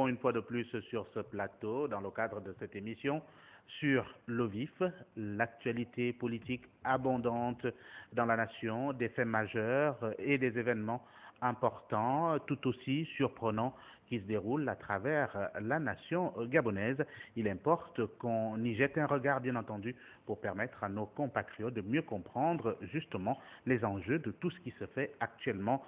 retrouvons une fois de plus sur ce plateau, dans le cadre de cette émission, sur le vif, l'actualité politique abondante dans la nation, des faits majeurs et des événements importants, tout aussi surprenants, qui se déroulent à travers la nation gabonaise. Il importe qu'on y jette un regard, bien entendu, pour permettre à nos compatriotes de mieux comprendre justement les enjeux de tout ce qui se fait actuellement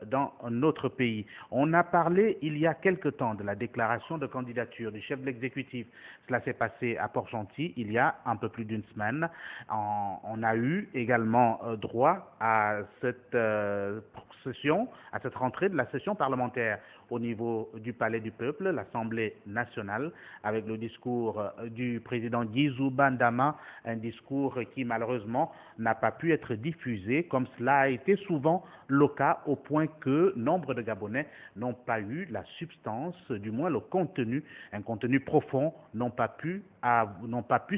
dans notre pays. On a parlé il y a quelque temps de la déclaration de candidature du chef de l'exécutif. Cela s'est passé à Port-Gentil il y a un peu plus d'une semaine. On a eu également droit à cette session, à cette rentrée de la session parlementaire au niveau du Palais du Peuple, l'Assemblée nationale, avec le discours du président Guizou Bandama, un discours qui malheureusement n'a pas pu être diffusé, comme cela a été souvent le cas, au point que nombre de Gabonais n'ont pas eu la substance, du moins le contenu, un contenu profond, n'ont pas pu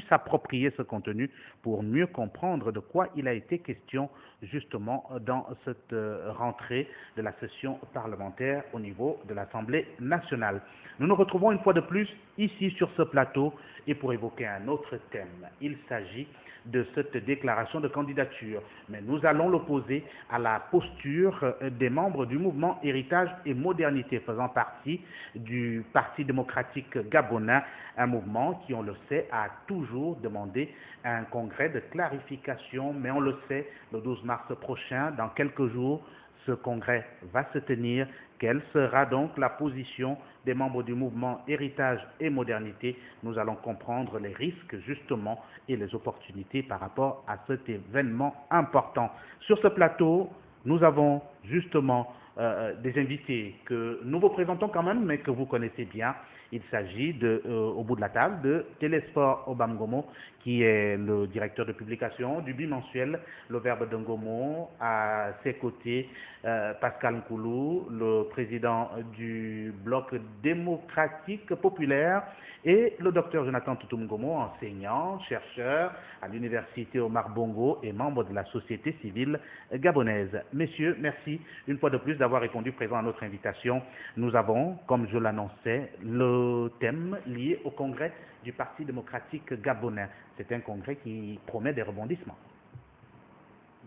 s'approprier ce contenu pour mieux comprendre de quoi il a été question justement dans cette rentrée de la session parlementaire au niveau de l'Assemblée nationale. Nous nous retrouvons une fois de plus ici sur ce plateau et pour évoquer un autre thème. Il s'agit de cette déclaration de candidature, mais nous allons l'opposer à la posture des membres du mouvement Héritage et Modernité faisant partie du Parti démocratique gabonais, un mouvement qui, on le sait, a toujours demandé un congrès de clarification, mais on le sait, le 12 mars prochain, dans quelques jours, ce congrès va se tenir. Quelle sera donc la position des membres du mouvement Héritage et Modernité? Nous allons comprendre les risques justement et les opportunités par rapport à cet événement important. Sur ce plateau, nous avons justement des invités que nous vous présentons quand même, mais que vous connaissez bien. Il s'agit au bout de la table de Télesport Obamgomo, qui est le directeur de publication du bimensuel Le Verbe de Ngomo. À ses côtés, Pascal Nkoulou, le président du Bloc démocratique populaire, et le docteur Jonathan Toutoum Ngomo, enseignant, chercheur à l'université Omar Bongo et membre de la société civile gabonaise. Messieurs, merci une fois de plus d'avoir répondu présent à notre invitation. Nous avons, comme je l'annonçais, le thème lié au congrès du Parti démocratique gabonais. C'est un congrès qui promet des rebondissements.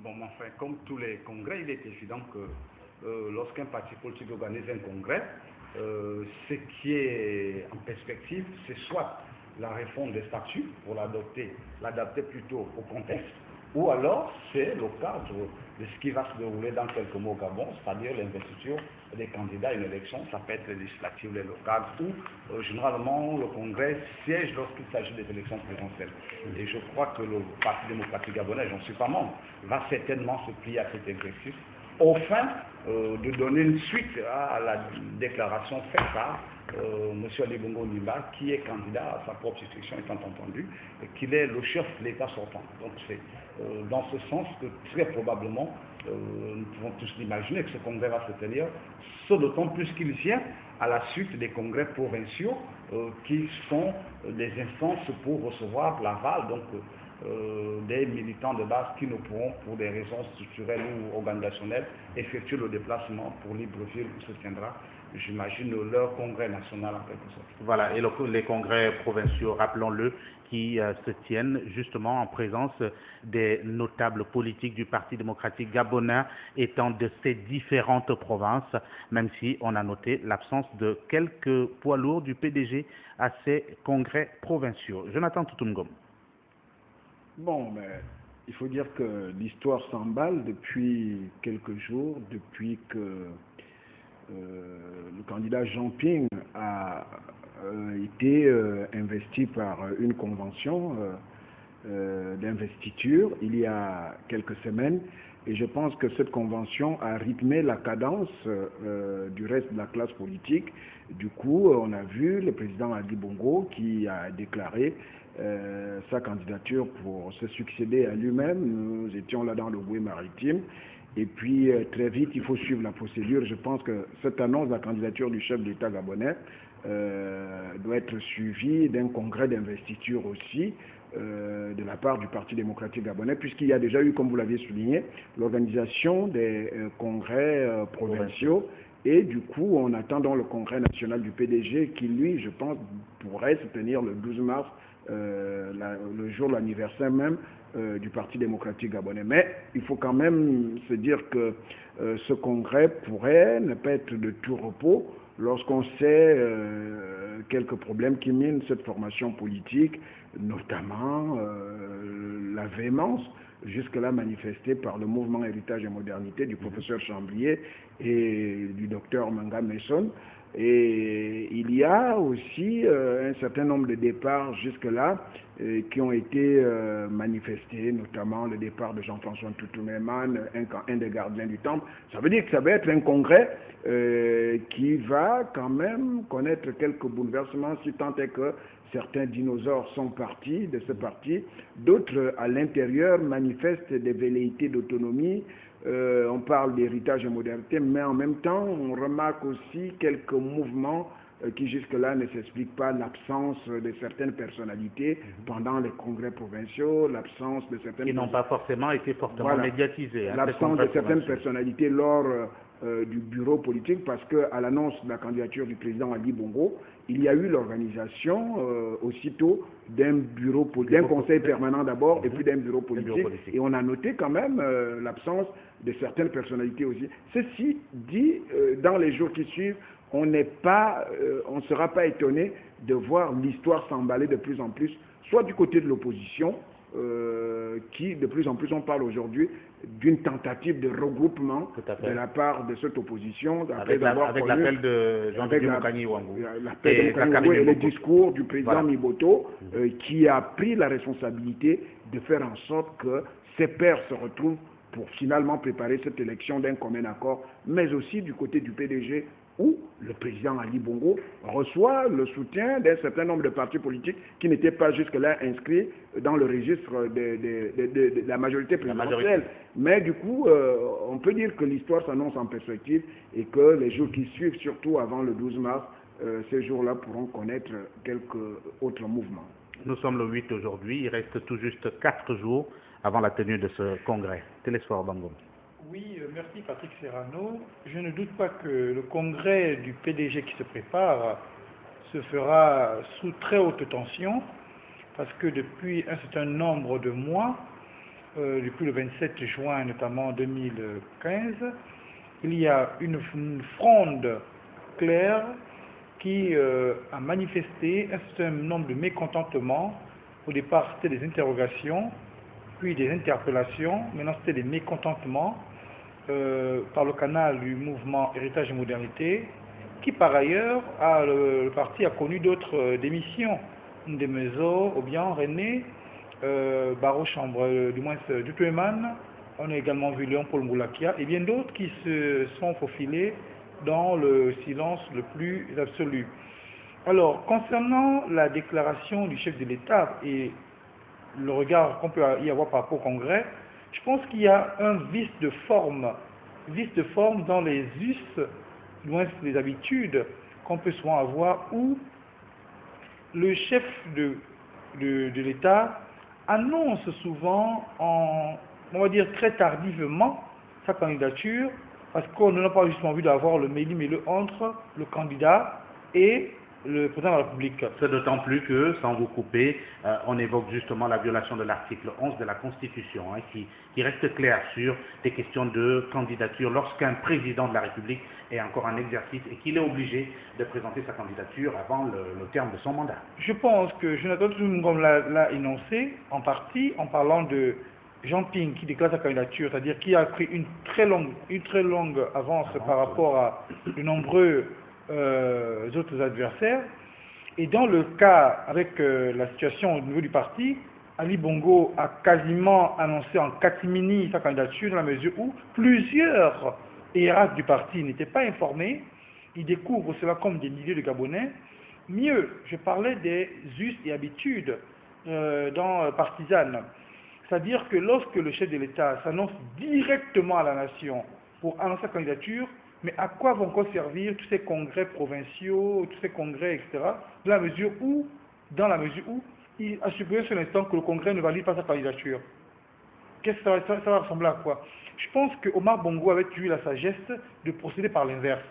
Bon, enfin, comme tous les congrès, il est évident que lorsqu'un parti politique organise un congrès, ce qui est en perspective, c'est soit la réforme des statuts pour l'adapter plutôt au contexte, ou alors c'est le cadre de ce qui va se dérouler dans quelques mois au Gabon, c'est-à-dire l'investiture des candidats à une élection, ça peut être les législatives, les locales, ou généralement le Congrès siège lorsqu'il s'agit des élections présidentielles. Et je crois que le Parti démocratique gabonais, j'en suis pas membre, va certainement se plier à cet exercice, au fin de donner une suite à la déclaration faite par M. Ali Bongo Nimba, qui est candidat à sa propre succession, étant entendu qu'il est le chef de l'État sortant. Donc c'est dans ce sens que très probablement, nous pouvons tous l'imaginer que ce congrès va se tenir, ce d'autant plus qu'il vient à la suite des congrès provinciaux qui sont des instances pour recevoir l'aval, donc des militants de base qui ne pourront, pour des raisons structurelles ou organisationnelles, effectuer le déplacement pour Libreville où se tiendra, j'imagine, leur congrès national en quelque sorte. Voilà, et les congrès provinciaux, rappelons-le, qui se tiennent justement en présence des notables politiques du Parti démocratique gabonais étant de ces différentes provinces, même si on a noté l'absence de quelques poids lourds du PDG à ces congrès provinciaux. Jonathan Toutoum Ngomo. Bon, mais il faut dire que l'histoire s'emballe depuis quelques jours, depuis que le candidat Jean Ping a été investi par une convention d'investiture il y a quelques semaines. Et je pense que cette convention a rythmé la cadence du reste de la classe politique. Du coup, on a vu le président Ali Bongo qui a déclaré sa candidature pour se succéder à lui-même. Nous étions là dans le bouée maritime. Et puis, très vite, il faut suivre la procédure. Je pense que cette annonce de la candidature du chef de l'État gabonais doit être suivie d'un congrès d'investiture aussi, de la part du Parti démocratique gabonais, puisqu'il y a déjà eu, comme vous l'aviez souligné, l'organisation des congrès provinciaux Et du coup, on attend donc le congrès national du PDG qui, lui, je pense, pourrait se tenir le 12 mars, le jour de l'anniversaire même du Parti démocratique gabonais. Mais il faut quand même se dire que ce congrès pourrait ne pas être de tout repos lorsqu'on sait quelques problèmes qui minent cette formation politique, notamment la véhémence jusque-là manifestée par le mouvement Héritage et Modernité du professeur Chamblier et du docteur Manga Messon. Et il y a aussi un certain nombre de départs jusque-là qui ont été manifestés, notamment le départ de Jean-François Ntoutou-Mehman, un des gardiens du temple. Ça veut dire que ça va être un congrès qui va quand même connaître quelques bouleversements, si tant est que certains dinosaures sont partis de ce parti, d'autres à l'intérieur manifestent des velléités d'autonomie. On parle d'héritage et modernité, mais en même temps, on remarque aussi quelques mouvements qui jusque-là ne s'expliquent pas, l'absence de certaines personnalités pendant les congrès provinciaux, l'absence de certaines... Qui n'ont pas forcément été fortement médiatisés. L'absence de certaines personnalités lors du bureau politique, parce qu'à l'annonce de la candidature du président Ali Bongo, il y a eu l'organisation aussitôt d'un conseil permanent d'abord, et puis d'un bureau politique. Et on a noté quand même l'absence de certaines personnalités aussi. Ceci dit, dans les jours qui suivent, on ne sera pas étonné de voir l'histoire s'emballer de plus en plus, soit du côté de l'opposition, qui de plus en plus, on parle aujourd'hui d'une tentative de regroupement de la part de cette opposition. Avec l'appel de Jean-Pierre Mokani Wangou. Et le discours du président Miboto, qui a pris la responsabilité de faire en sorte que ses pairs se retrouvent pour finalement préparer cette élection d'un commun accord, mais aussi du côté du PDG, où le président Ali Bongo reçoit le soutien d'un certain nombre de partis politiques qui n'étaient pas jusque-là inscrits dans le registre de la majorité présidentielle. Mais du coup, on peut dire que l'histoire s'annonce en perspective et que les jours qui suivent, surtout avant le 12 mars, ces jours-là pourront connaître quelques autres mouvements. Nous sommes le 8 aujourd'hui, il reste tout juste 4 jours avant la tenue de ce congrès. Télésphore Bango. Oui, merci Patrick Serrano. Je ne doute pas que le congrès du PDG qui se prépare se fera sous très haute tension, parce que depuis un certain nombre de mois, depuis le 27 juin notamment 2015, il y a une fronde claire qui a manifesté un certain nombre de mécontentements. Au départ, c'était des interrogations, puis des interpellations, maintenant c'était des mécontentements par le canal du mouvement Héritage et Modernité, qui par ailleurs, le parti a connu d'autres démissions. Ndemezo, Obian, René, Barreau Chambre, du moins Dutueman, on a également vu Léon-Paul Moulakia, et bien d'autres qui se sont faufilés dans le silence le plus absolu. Alors, concernant la déclaration du chef de l'État et le regard qu'on peut y avoir par rapport au Congrès, je pense qu'il y a un vice de forme dans les us, loin des habitudes qu'on peut souvent avoir, où le chef de l'État annonce souvent, on va dire très tardivement, sa candidature, parce qu'on n'a pas justement envie d'avoir le mêlé entre le candidat et le président de la République. C'est d'autant plus que, sans vous couper, on évoque justement la violation de l'article 11 de la Constitution, qui reste clair sur des questions de candidature lorsqu'un président de la République est encore en exercice et qu'il est obligé de présenter sa candidature avant le terme de son mandat. Je pense que Jonathan Tsumungom l'a énoncé en partie en parlant de Jean Ping qui déclare sa candidature, c'est-à-dire qui a pris une très longue avance par rapport à de nombreux autres adversaires. Et dans le cas avec la situation au niveau du parti, Ali Bongo a quasiment annoncé en catimini sa candidature dans la mesure où plusieurs hiérarques du parti n'étaient pas informés. Ils découvrent cela comme des milliers de Gabonais. Mieux, je parlais des us et habitudes partisanes. C'est-à-dire que lorsque le chef de l'État s'annonce directement à la nation pour annoncer sa candidature, mais à quoi vont servir tous ces congrès provinciaux, tous ces congrès, etc., dans la mesure où il a supposé sur l'instant que le congrès ne valide pas sa candidature. qu'est-ce que ça va ressembler à quoi? Je pense que Omar Bongo avait eu la sagesse de procéder par l'inverse.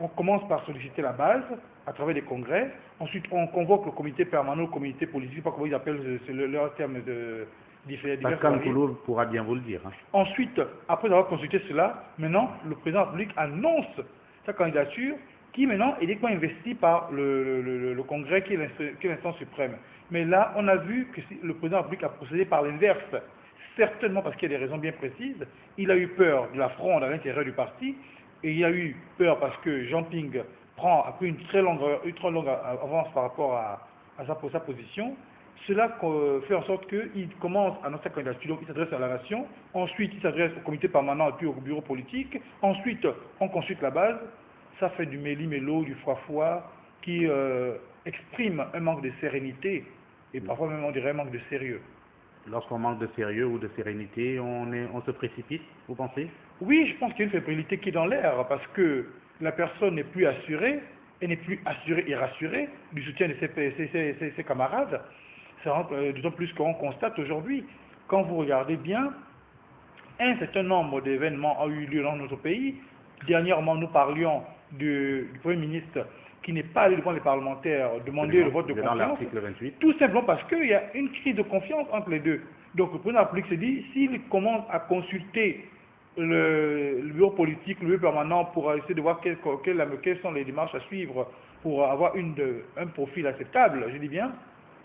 On commence par solliciter la base à travers des congrès. Ensuite, on convoque le comité permanent, le comité politique, je ne sais pas comment ils appellent, c'est leur terme de divers. Pascal Koulou pourra bien vous le dire. Hein. Ensuite, après avoir consulté cela, maintenant, le président de la République annonce sa candidature qui maintenant est directement investie par le Congrès qui est l'instance suprême. Mais là, on a vu que le président de la République a procédé par l'inverse, certainement parce qu'il y a des raisons bien précises. Il a eu peur de la fronde à l'intérieur du parti, et il a eu peur parce que Jean Ping a pris une très longue avance par rapport à sa position. Cela fait en sorte qu'il commence à annoncer sa candidature, donc il s'adresse à la nation, ensuite il s'adresse au comité permanent et puis au bureau politique, ensuite on consulte la base. Ça fait du méli-mélo, du foie-foie, qui exprime un manque de sérénité et parfois même on dirait un manque de sérieux. Lorsqu'on manque de sérieux ou de sérénité, on se précipite, vous pensez? Oui, je pense qu'il y a une fébrilité qui est dans l'air parce que la personne n'est plus assurée, elle n'est plus assurée et rassurée du soutien de ses camarades. D'autant plus qu'on constate aujourd'hui, quand vous regardez bien, un certain nombre d'événements ont eu lieu dans notre pays. Dernièrement, nous parlions du Premier ministre qui n'est pas allé devant les parlementaires demander le vote de confiance. L'article 28. Tout simplement parce qu'il y a une crise de confiance entre les deux. Donc le président de la République s'est dit, s'il commence à consulter le bureau politique, le bureau permanent pour essayer de voir quelles sont les démarches à suivre pour avoir un profil acceptable, je dis bien,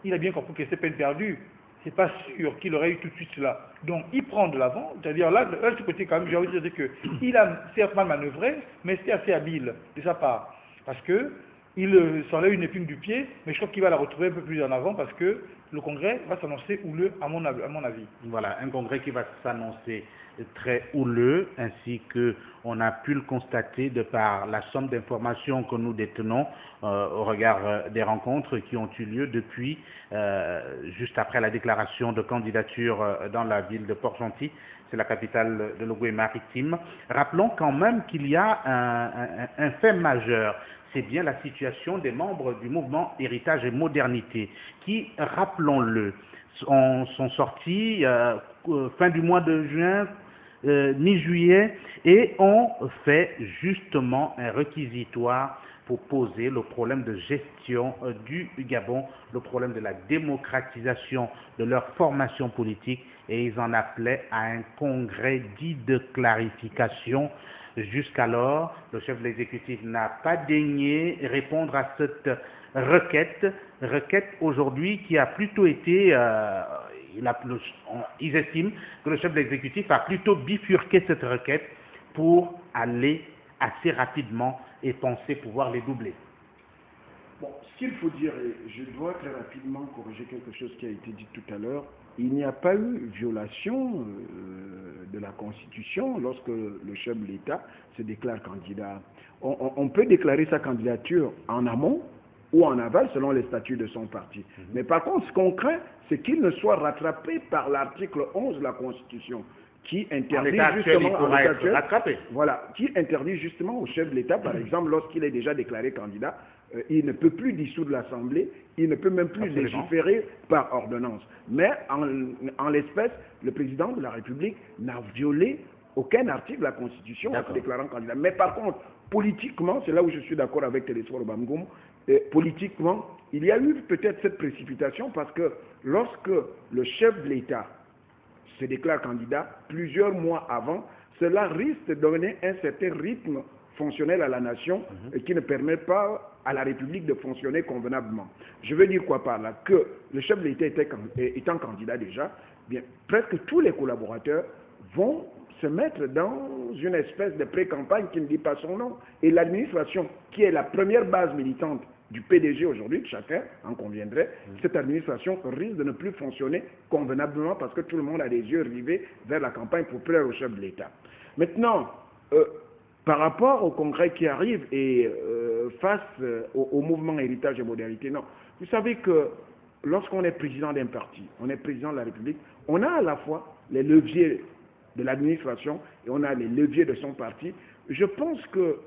il a bien compris que c'est peine perdue. C'est pas sûr qu'il aurait eu tout de suite cela. Donc, il prend de l'avant, c'est-à-dire là, de ce côté, quand même, j'ai envie de dire qu'il a certes mal manœuvré, mais c'est assez habile de sa part. Parce que il s'enlève une épine du pied, mais je crois qu'il va la retrouver un peu plus en avant parce que le congrès va s'annoncer houleux, à mon avis. Voilà, un congrès qui va s'annoncer très houleux, ainsi que on a pu le constater de par la somme d'informations que nous détenons au regard des rencontres qui ont eu lieu depuis juste après la déclaration de candidature dans la ville de Port-Gentil, c'est la capitale de l'Ogooué-Maritime. Rappelons quand même qu'il y a un fait majeur. C'est bien la situation des membres du mouvement Héritage et Modernité qui, rappelons-le, sont sortis fin du mois de juin, mi-juillet, et ont fait justement un réquisitoire pour poser le problème de gestion du Gabon, le problème de la démocratisation de leur formation politique, et ils en appelaient à un congrès dit de clarification. Jusqu'alors, le chef de l'exécutif n'a pas daigné répondre à cette requête aujourd'hui qui a plutôt été, ils estiment que le chef de l'exécutif a plutôt bifurqué cette requête pour aller assez rapidement et penser pouvoir les doubler. Bon, ce qu'il faut dire, et je dois très rapidement corriger quelque chose qui a été dit tout à l'heure, il n'y a pas eu violation de la Constitution lorsque le chef de l'État se déclare candidat. On peut déclarer sa candidature en amont ou en aval selon les statuts de son parti. Mais par contre, ce qu'on craint, c'est qu'il ne soit rattrapé par l'article 11 de la Constitution qui interdit qui interdit justement au chef de l'État, par exemple, lorsqu'il est déjà déclaré candidat, il ne peut plus dissoudre l'Assemblée, il ne peut même plus légiférer par ordonnance. Mais en l'espèce, le président de la République n'a violé aucun article de la Constitution en se déclarant candidat. Mais par contre, politiquement, c'est là où je suis d'accord avec Télésphore Bamgoum, politiquement, il y a eu peut-être cette précipitation parce que lorsque le chef de l'État se déclare candidat, plusieurs mois avant, cela risque de donner un certain rythme fonctionnel à la nation et qui ne permet pas à la République de fonctionner convenablement. Je veux dire quoi par là? Que le chef de l'État étant candidat déjà, bien, presque tous les collaborateurs vont se mettre dans une espèce de pré-campagne qui ne dit pas son nom. Et l'administration, qui est la première base militante du PDG aujourd'hui, chacun en conviendrait, cette administration risque de ne plus fonctionner convenablement parce que tout le monde a les yeux rivés vers la campagne pour plaire au chef de l'État. Maintenant, par rapport au congrès qui arrive et face au mouvement Héritage et Modernité, non. Vous savez que lorsqu'on est président d'un parti, on est président de la République, on a à la fois les leviers de l'administration et on a les leviers de son parti. Je pense que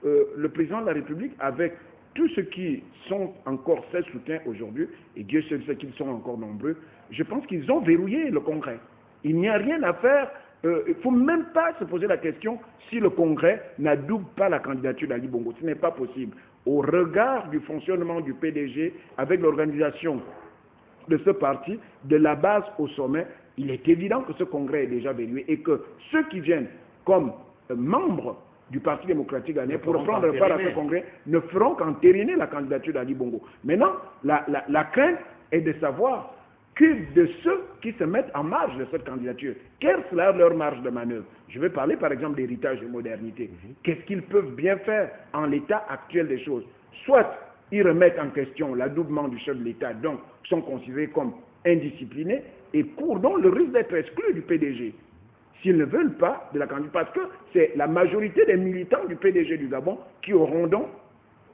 le président de la République, avec tous ceux qui sont encore ses soutiens aujourd'hui, et Dieu seul sait qu'ils sont encore nombreux, je pense qu'ils ont verrouillé le congrès. Il n'y a rien à faire. Il ne faut même pas se poser la question si le Congrès n'adoube pas la candidature d'Ali Bongo. Ce n'est pas possible. Au regard du fonctionnement du PDG, avec l'organisation de ce parti, de la base au sommet, il est évident que ce Congrès est déjà verrouillé et que ceux qui viennent comme membres du Parti démocratique ghanéen pour prendre part à ce Congrès ne feront qu'entériner la candidature d'Ali Bongo. Maintenant, la crainte est de savoir que de ceux qui se mettent en marge de cette candidature, quelle sera leur marge de manœuvre? Je vais parler par exemple d'héritage et modernité. Qu'est-ce qu'ils peuvent bien faire en l'état actuel des choses? Soit ils remettent en question l'adoubement du chef de l'État, donc sont considérés comme indisciplinés et courent donc le risque d'être exclus du PDG. S'ils ne veulent pas de la candidature, parce que c'est la majorité des militants du PDG du Gabon qui auront donc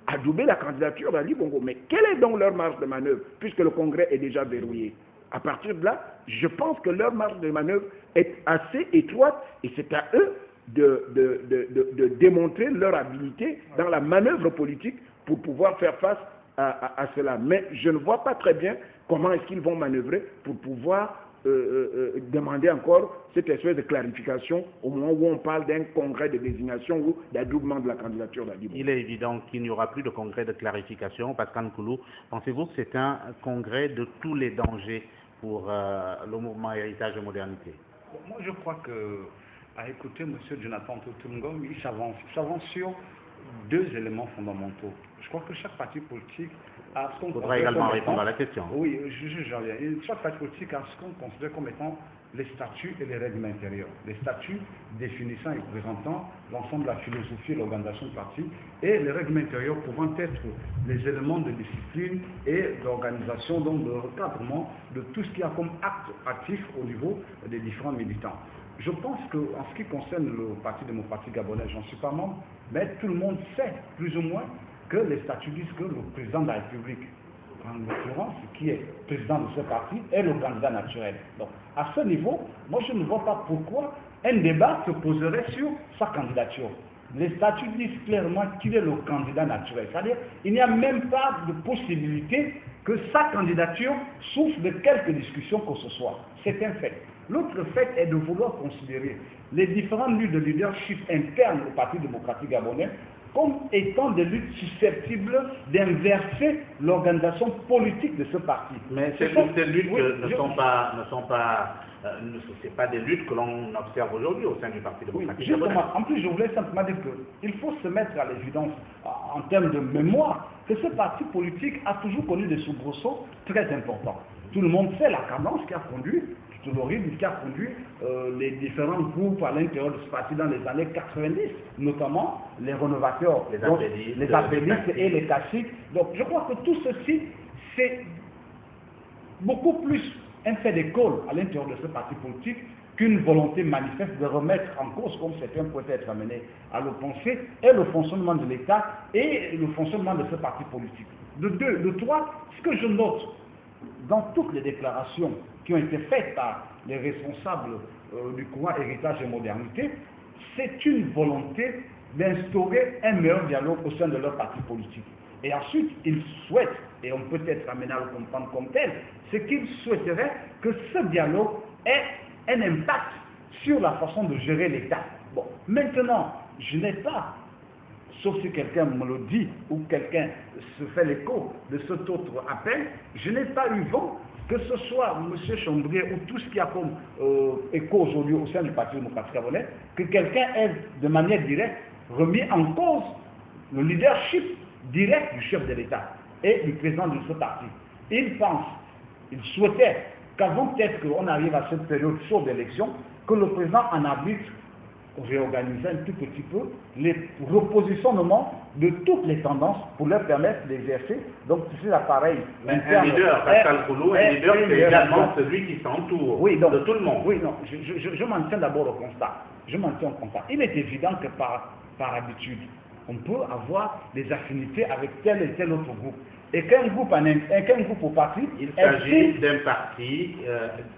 adoubé la candidature d'Ali Bongo. Mais quelle est donc leur marge de manœuvre, puisque le Congrès est déjà verrouillé? À partir de là, je pense que leur marge de manœuvre est assez étroite et c'est à eux de démontrer leur habileté dans la manœuvre politique pour pouvoir faire face à cela. Mais je ne vois pas très bien comment est-ce qu'ils vont manœuvrer pour pouvoir demander encore cette espèce de clarification au moment où on parle d'un congrès de désignation ou d'adoubement de la candidature d'Ali Bongo. Il est évident qu'il n'y aura plus de congrès de clarification. Pascal Nkoulou, pensez-vous que c'est un congrès de tous les dangers pour le mouvement Héritage et Modernité? Moi, je crois que, à écouter M. Jonathan Totungom, il s'avance sur deux éléments fondamentaux. Je crois que chaque parti politique a ce qu'on considère. Il faudra également répondre à la question. Oui, j'en viens. Chaque parti politique a ce qu'on considère comme étant les statuts et les règles intérieures. Les statuts définissant et présentant l'ensemble de la philosophie et l'organisation du parti, et les règles intérieures pouvant être les éléments de discipline et d'organisation, donc de recadrement de tout ce qu'il y a comme acte actif au niveau des différents militants. Je pense qu'en ce qui concerne le Parti démocratique gabonais, j'en suis pas membre, mais tout le monde sait plus ou moins que les statuts disent que le président de la République, en l'occurrence, qui est président de ce parti, est le candidat naturel. Donc, à ce niveau, moi je ne vois pas pourquoi un débat se poserait sur sa candidature. Les statuts disent clairement qu'il est le candidat naturel. C'est-à-dire qu'il n'y a même pas de possibilité que sa candidature souffre de quelque discussion que ce soit. C'est un fait. L'autre fait est de vouloir considérer les différentes luttes de leadership internes au Parti démocratique gabonais comme étant des luttes susceptibles d'inverser l'organisation politique de ce parti. Mais ces luttes ne sont pas des luttes que l'on observe aujourd'hui au sein du Parti démocratique gabonais. En plus, je voulais simplement dire qu'il faut se mettre à l'évidence, en termes de mémoire, que ce parti politique a toujours connu des soubresauts très importants. Tout le monde sait la cadence qui a conduit, le rythme qui a conduit les différents groupes à l'intérieur de ce parti dans les années 90, notamment les rénovateurs, les apélistes et les classiques. Donc je crois que tout ceci, c'est beaucoup plus un fait d'école à l'intérieur de ce parti politique qu'une volonté manifeste de remettre en cause, comme certains pourraient être amenés à le penser, et le fonctionnement de l'État et le fonctionnement de ce parti politique. De deux. De trois, ce que je note dans toutes les déclarations qui ont été faites par les responsables du courant Héritage et Modernité, c'est une volonté d'instaurer un meilleur dialogue au sein de leur parti politique. Et ensuite, ils souhaitent, et on peut être amené à le comprendre comme tel, c'est qu'ils souhaiteraient que ce dialogue ait un impact sur la façon de gérer l'État. Bon, maintenant, je n'ai pas, sauf si quelqu'un me le dit ou quelqu'un se fait l'écho de cet autre appel, je n'ai pas eu vent que ce soit M. Chambrier ou tout ce qui a comme écho aujourd'hui au sein du Parti démocratique gabonais, que quelqu'un ait de manière directe remis en cause le leadership direct du chef de l'État et du président de ce parti. Il souhaitait qu'avant peut-être qu'on arrive à cette période chaude d'élection, que le président en arbitre réorganiser un tout petit peu les repositionnements de toutes les tendances pour leur permettre d'exercer. Donc, c'est l'appareil. Un leader, Pascal Nkoulou, un leader, c'est également celui qui s'entoure de tout le monde. Oui, non, je m'en tiens d'abord au constat. Je m'en tiens au constat. Il est évident que par habitude, on peut avoir des affinités avec tel et tel autre groupe. Et qu'un groupe au parti, il s'agit d'un parti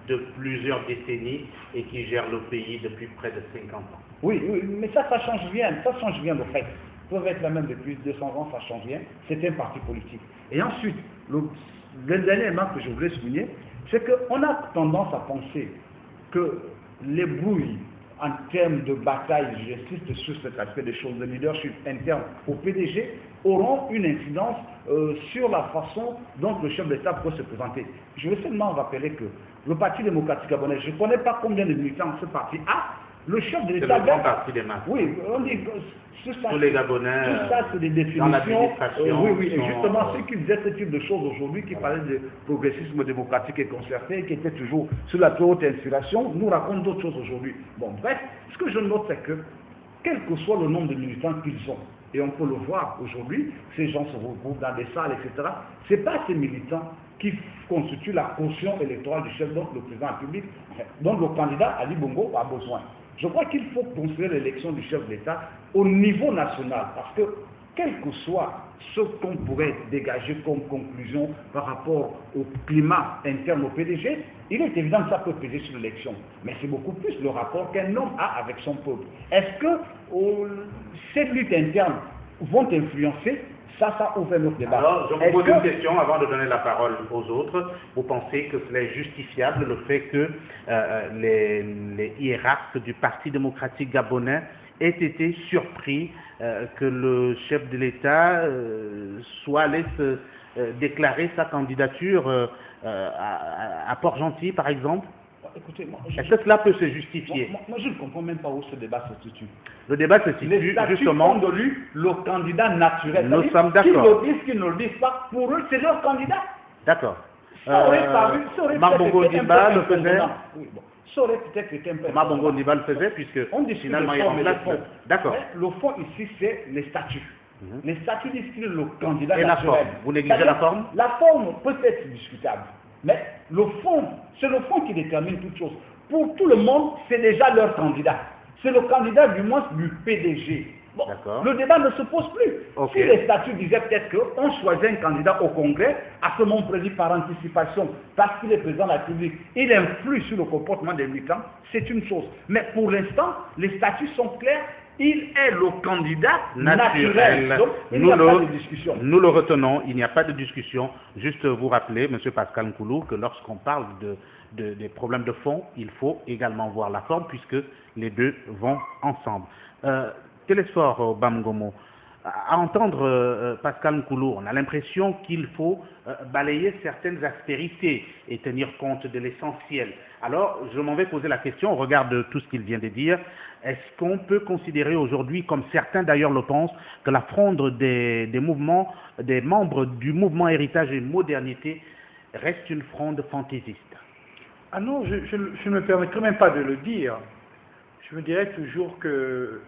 de plusieurs décennies et qui gère le pays depuis près de 50 ans. Oui, mais ça change rien. Ça change rien, le fait. Ils peuvent être là même depuis 200 ans, ça change rien. C'est un parti politique. Et ensuite, le dernier élément que je voulais souligner, c'est qu'on a tendance à penser que les brouilles en termes de bataille, j'insiste sur cet aspect des choses de leadership interne au PDG, auront une incidence sur la façon dont le chef d'État peut se présenter. Je veux seulement rappeler que le Parti démocratique gabonais, je ne connais pas combien de militants ce parti a, le chef de l'État... C'est le grand parti des masses. Oui, on dit que tous les Gabonais, tout ça, c'est des définitions. Dans l'administration. Oui, et justement, ceux qui disaient ce type de choses aujourd'hui, qui parlaient de progressisme démocratique et concerté, qui étaient toujours sur la plus haute inspiration, nous racontent d'autres choses aujourd'hui. Bon, bref, ce que je note, c'est que, quel que soit le nombre de militants qu'ils ont, et on peut le voir aujourd'hui, ces gens se regroupent dans des salles, etc. Ce n'est pas ces militants qui constituent la caution électorale du chef, donc le président de la République, dont le candidat Ali Bongo a besoin. Je crois qu'il faut construire l'élection du chef d'État au niveau national, parce que quel que soit ce qu'on pourrait dégager comme conclusion par rapport au climat interne au PDG, il est évident que ça peut peser sur l'élection. Mais c'est beaucoup plus le rapport qu'un homme a avec son peuple. Est-ce que ces luttes internes vont influencer? Ça ouvre notre débat. Alors, je vous pose une question avant de donner la parole aux autres. Vous pensez que cela est justifiable, le fait que les hiérarques du Parti démocratique gabonais aient été surpris que le chef de l'État soit allé se déclarer sa candidature à Port-Gentil, par exemple? Écoutez, est-ce que cela peut se justifier? Moi, je ne comprends même pas où ce débat se situe. Le débat se situe justement... de lui, le candidat naturel. Nous sommes d'accord. Qu'ils le disent, qu'ils ne le disent pas, pour eux, c'est leur candidat. D'accord. Mabongo Ndiba le faisait. Oui, bon. Ça aurait peut-être été un peu... Mabongo Ndiba le faisait, puisque on dit finalement il remplace... D'accord. Le fond ici, c'est les statuts. Les statuts disent qu'il est le candidat naturel. Et la forme? Vous négligez la forme? La forme peut être discutable. Mais le fond, c'est le fond qui détermine toute chose. Pour tout le monde, c'est déjà leur candidat. C'est le candidat du moins du PDG. Bon, le débat ne se pose plus. Si les statuts disaient peut-être qu'on choisit un candidat au Congrès, à ce moment prévu par anticipation, parce qu'il est président de la République, il influe sur le comportement des militants, c'est une chose. Mais pour l'instant, les statuts sont clairs. Il est le candidat naturel. Donc, il n'y a pas de discussion. Nous le retenons, il n'y a pas de discussion. Juste vous rappeler, M. Pascal Nkoulou, que lorsqu'on parle des problèmes de fond, il faut également voir la forme, puisque les deux vont ensemble. Télésphore Bamgomo, à entendre Pascal Nkoulou, on a l'impression qu'il faut balayer certaines aspérités et tenir compte de l'essentiel. Alors, je m'en vais poser la question, au regard de tout ce qu'il vient de dire, est-ce qu'on peut considérer aujourd'hui, comme certains d'ailleurs le pensent, que la fronde des membres du mouvement Héritage et Modernité reste une fronde fantaisiste? Ah non, je ne me permettrai même pas de le dire. Je me dirais toujours que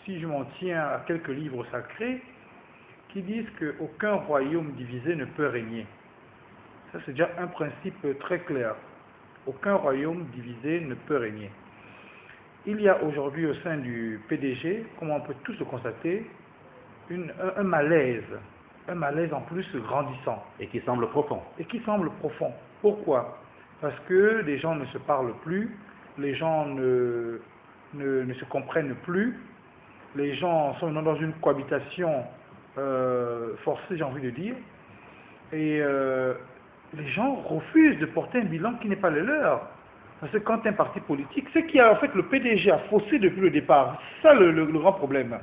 si je m'en tiens à quelques livres sacrés qui disent qu'aucun royaume divisé ne peut régner. Ça, c'est déjà un principe très clair. Aucun royaume divisé ne peut régner. Il y a aujourd'hui au sein du PDG, comme on peut tous le constater, un malaise en plus grandissant. Et qui semble profond. Pourquoi? Parce que les gens ne se parlent plus, les gens ne se comprennent plus, les gens sont dans une cohabitation forcée, j'ai envie de dire, et les gens refusent de porter un bilan qui n'est pas le leur. Parce que quand un parti politique, ce qui a en fait le PDG a faussé depuis le départ, c'est ça le grand problème.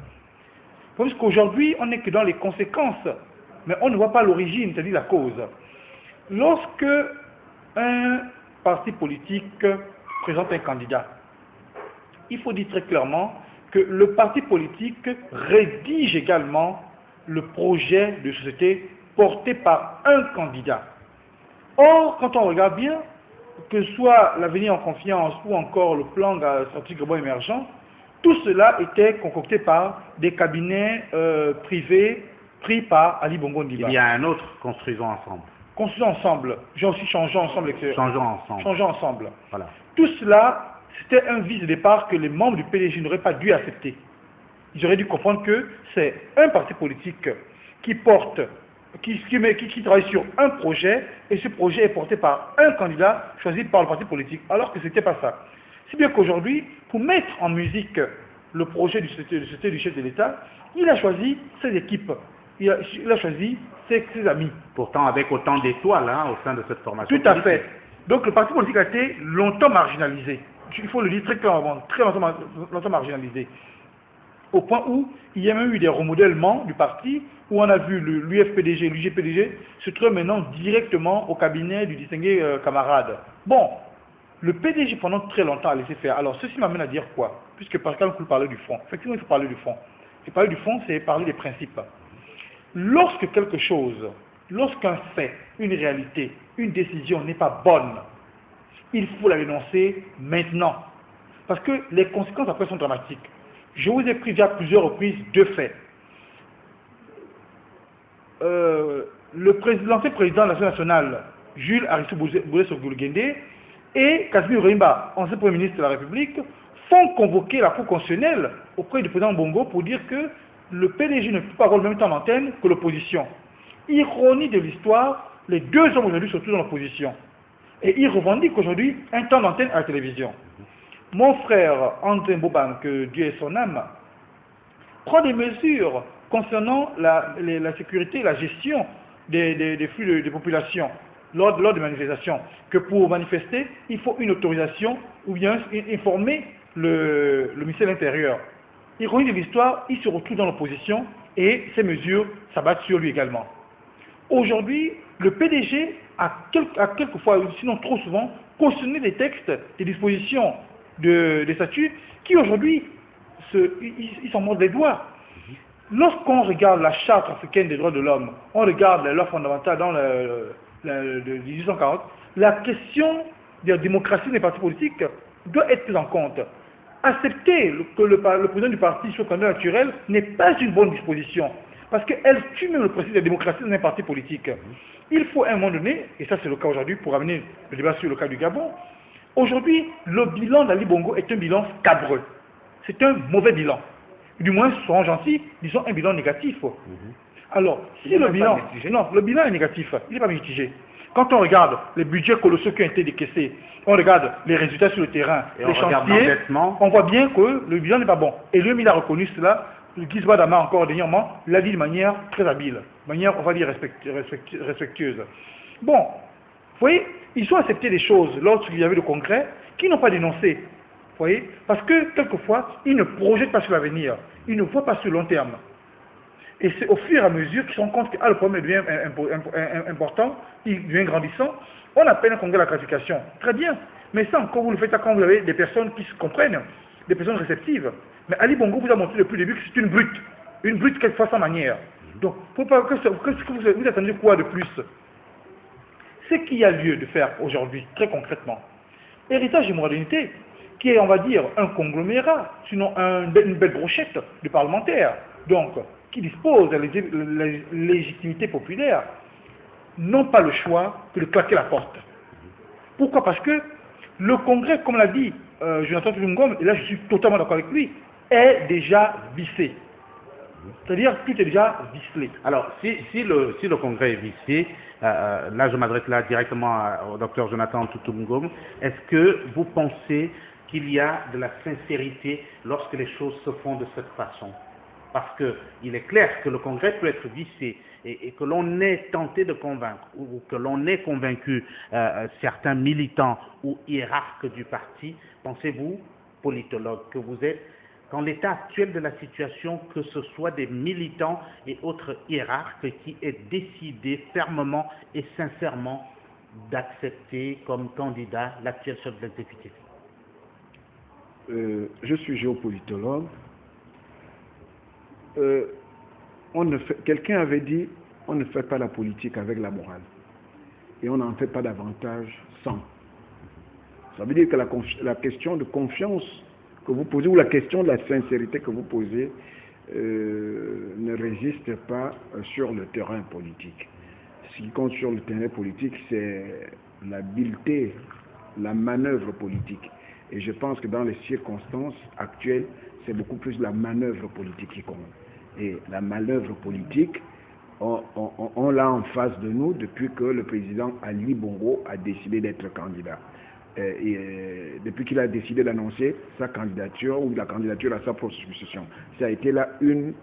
Parce qu'aujourd'hui, on n'est que dans les conséquences, mais on ne voit pas l'origine, c'est-à-dire la cause. Lorsque un parti politique présente un candidat, il faut dire très clairement que le parti politique rédige également le projet de société porté par un candidat. Or, quand on regarde bien, que ce soit l'avenir en confiance ou encore le plan stratégique global émergent, tout cela était concocté par des cabinets privés pris par Ali Bongo Ndiba. Il y a un autre, construisons ensemble. Construisons ensemble. J'ai aussi changeons ensemble. Changeons ensemble. Voilà. Tout cela, c'était un vice de départ que les membres du PDG n'auraient pas dû accepter. Ils auraient dû comprendre que c'est un parti politique qui porte, qui travaille sur un projet, et ce projet est porté par un candidat choisi par le parti politique, alors que ce n'était pas ça. Si bien qu'aujourd'hui, pour mettre en musique le projet du société du chef de l'État, il a choisi ses équipes, il a choisi ses amis. Pourtant avec autant d'étoiles au sein de cette formation politique. Tout à fait. Donc le parti politique a été longtemps marginalisé. Il faut le dire très clairement, très longtemps marginalisé. Au point où il y a même eu des remodèlements du parti, où on a vu l'UFPDG, l'UGPDG se trouver maintenant directement au cabinet du distingué camarade. Bon, le PDG pendant très longtemps a laissé faire. Alors ceci m'amène à dire quoi? Puisque Pascal Coul parlait du fond. Effectivement, il faut parler du fond. Et parler du fond, c'est parler des principes. Lorsque quelque chose, lorsqu'un fait, une réalité, une décision n'est pas bonne, il faut la dénoncer maintenant. Parce que les conséquences après sont dramatiques. Je vous ai pris déjà à plusieurs reprises deux faits. L'ancien président de l'Assemblée nationale, Jules Arissou Boulay-Sogolguende, et Casimir Rimba, ancien Premier ministre de la République, font convoquer la Cour constitutionnelle auprès du président Bongo pour dire que le PDG ne peut pas avoir le même temps d'antenne que l'opposition. Ironie de l'histoire, les deux hommes aujourd'hui sont tous dans l'opposition. Et ils revendiquent aujourd'hui un temps d'antenne à la télévision. Mon frère André Boban, que Dieu ait son âme, prend des mesures concernant la sécurité et la gestion des flux de population lors des manifestations. Que pour manifester, il faut une autorisation ou bien informer le ministère de l'Intérieur. Ironie de l'histoire, il se retrouve dans l'opposition et ces mesures s'abattent sur lui également. Aujourd'hui, le PDG a quelquefois, sinon trop souvent, cautionné des textes, des dispositions des statuts qui aujourd'hui, ils s'en mordent les doigts. Lorsqu'on regarde la charte africaine des droits de l'homme, on regarde les lois fondamentales dans le 1840, la question de la démocratie des partis politiques doit être prise en compte. Accepter que le président du parti soit candidat naturel n'est pas une bonne disposition, parce qu'elle tue même le principe de la démocratie dans un parti politique. Il faut à un moment donné, et ça c'est le cas aujourd'hui pour amener le débat sur le cas du Gabon, aujourd'hui le bilan d'Ali Bongo est un bilan scabreux. C'est un mauvais bilan. Du moins, soyons gentils, disons un bilan négatif. Alors, si le bilan... Non, le bilan est négatif, il n'est pas mitigé. Quand on regarde les budgets colossaux qui ont été décaissés, on regarde les résultats sur le terrain, et les chantiers, on voit bien que le bilan n'est pas bon. Et lui, il a reconnu cela. Gizba Dama, encore dernièrement, l'a dit de manière très habile, de manière, on va dire, respectueuse. Bon, vous voyez, ils ont accepté des choses lorsqu'il y avait le congrès qu'ils n'ont pas dénoncé. Vous voyez, parce que quelquefois, ils ne projettent pas sur l'avenir, ils ne voient pas sur le long terme. Et c'est au fur et à mesure qu'ils se rendent compte que le problème devient important, il devient grandissant, on appelle un congrès à la classification. Très bien, mais ça encore vous le faites quand vous avez des personnes qui se comprennent, des personnes réceptives. Mais Ali Bongo vous a montré depuis le début que c'est une brute quelquefois sans manière. Donc, vous attendez quoi de plus? Ce qu'il y a lieu de faire aujourd'hui, très concrètement, héritage de modernité, qui est, on va dire, un conglomérat, sinon une belle brochette de parlementaires, donc, qui dispose de la légitimité populaire, n'ont pas le choix que de claquer la porte. Pourquoi? Parce que le Congrès, comme l'a dit Jonathan Tulungom, et là je suis totalement d'accord avec lui, est déjà vissé. C'est-à-dire tout est déjà vicelé. Alors, si le Congrès est vissé, là je m'adresse là directement au docteur Jonathan Tulungom, est-ce que vous pensez qu'il y a de la sincérité lorsque les choses se font de cette façon? Parce qu'il est clair que le Congrès peut être vissé et que l'on est tenté de convaincre ou que l'on ait convaincu certains militants ou hiérarques du parti. Pensez-vous, politologue que vous êtes, qu'en l'état actuel de la situation, que ce soit des militants et autres hiérarques qui aient décidé fermement et sincèrement d'accepter comme candidat l'actuel chef de l'exécutif? Je suis géopolitologue. Quelqu'un avait dit, on ne fait pas la politique avec la morale. Et on n'en fait pas davantage sans. Ça veut dire que la question de confiance que vous posez, ou la question de la sincérité que vous posez, ne résiste pas sur le terrain politique. Ce qui compte sur le terrain politique, c'est l'habileté, la manœuvre politique. Et je pense que dans les circonstances actuelles, c'est beaucoup plus la manœuvre politique qui compte. Et la manœuvre politique, on l'a en face de nous depuis que le président Ali Bongo a décidé d'être candidat. Depuis qu'il a décidé d'annoncer sa candidature ou la candidature à sa propre succession. Ça a été là une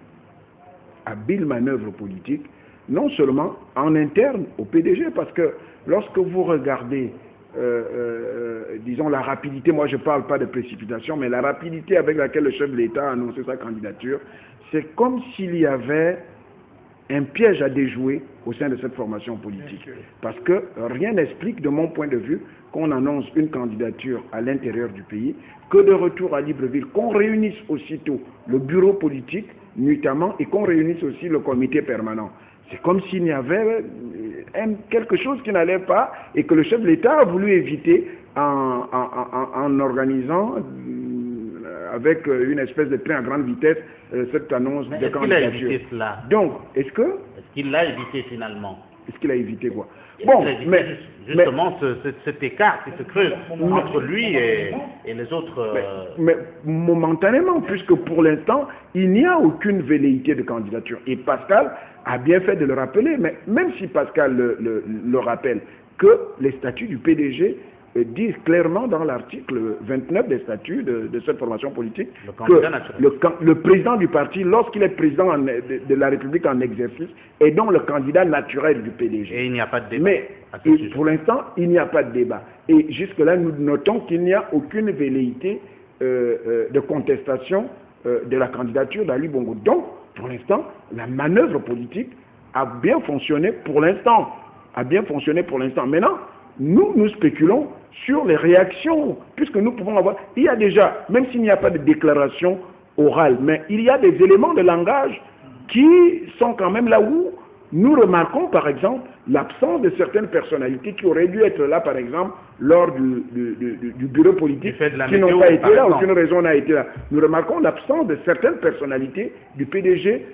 habile manœuvre politique, non seulement en interne au PDG, parce que lorsque vous regardez disons, la rapidité, moi je ne parle pas de précipitation, mais la rapidité avec laquelle le chef de l'État a annoncé sa candidature, c'est comme s'il y avait un piège à déjouer au sein de cette formation politique. Parce que rien n'explique, de mon point de vue, qu'on annonce une candidature à l'intérieur du pays, que de retour à Libreville, qu'on réunisse aussitôt le bureau politique, nuitamment, et qu'on réunisse aussi le comité permanent. C'est comme s'il y avait quelque chose qui n'allait pas et que le chef de l'État a voulu éviter en organisant avec une espèce de train à grande vitesse cette annonce de candidature. Est-ce qu'il a évité cela? Donc, est-ce qu'il l'a évité finalement? Est-ce qu'il a évité quoi? Bon, justement, cet écart qui se creuse entre lui et les autres... Mais momentanément, puisque pour l'instant, il n'y a aucune velléité de candidature. Et Pascal a bien fait de le rappeler, mais même si Pascal le rappelle, que les statuts du PDG disent clairement dans l'article 29 des statuts de cette formation politique que le président du parti, lorsqu'il est président de la République en exercice, est donc le candidat naturel du PDG. Et il n'y a pas de débat. Mais pour l'instant, il n'y a pas de débat. Et jusque-là, nous notons qu'il n'y a aucune velléité de contestation de la candidature d'Ali Bongo. Donc, pour l'instant, la manœuvre politique a bien fonctionné pour l'instant. Maintenant, nous spéculons sur les réactions, puisque nous pouvons avoir... Il y a déjà, même s'il n'y a pas de déclaration orale, mais il y a des éléments de langage qui sont quand même là où nous remarquons, par exemple, l'absence de certaines personnalités qui auraient dû être là, par exemple, lors du bureau politique, qui n'ont pas été là, aucune raison n'a été là. Nous remarquons l'absence de certaines personnalités du PDG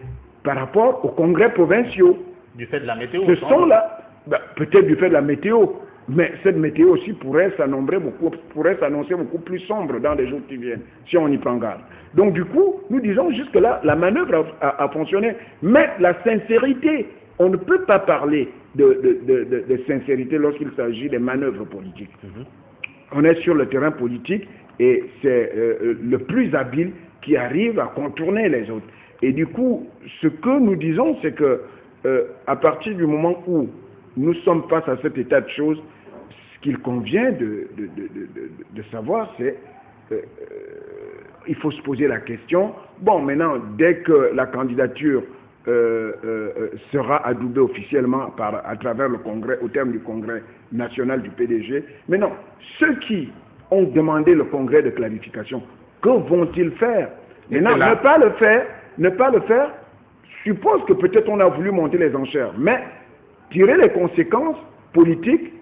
par rapport aux congrès provinciaux. Du fait de la météo. Ce sont là, peut-être du fait de la météo, mais cette météo aussi pourrait s'annoncer beaucoup plus sombre dans les jours qui viennent, si on y prend garde. Donc du coup, nous disons jusque-là, la manœuvre a fonctionné. Mais la sincérité, on ne peut pas parler de sincérité lorsqu'il s'agit des manœuvres politiques. On est sur le terrain politique et c'est le plus habile qui arrive à contourner les autres. Et du coup, ce que nous disons, c'est que à partir du moment où nous sommes face à cet état de choses, ce qu'il convient de savoir, c'est il faut se poser la question. Bon, maintenant, dès que la candidature sera adoubée officiellement à travers le Congrès, au terme du Congrès national du PDG, maintenant, ceux qui ont demandé le Congrès de clarification, que vont-ils faire? Maintenant, ne pas le faire, suppose que peut-être on a voulu monter les enchères, mais tirer les conséquences politiques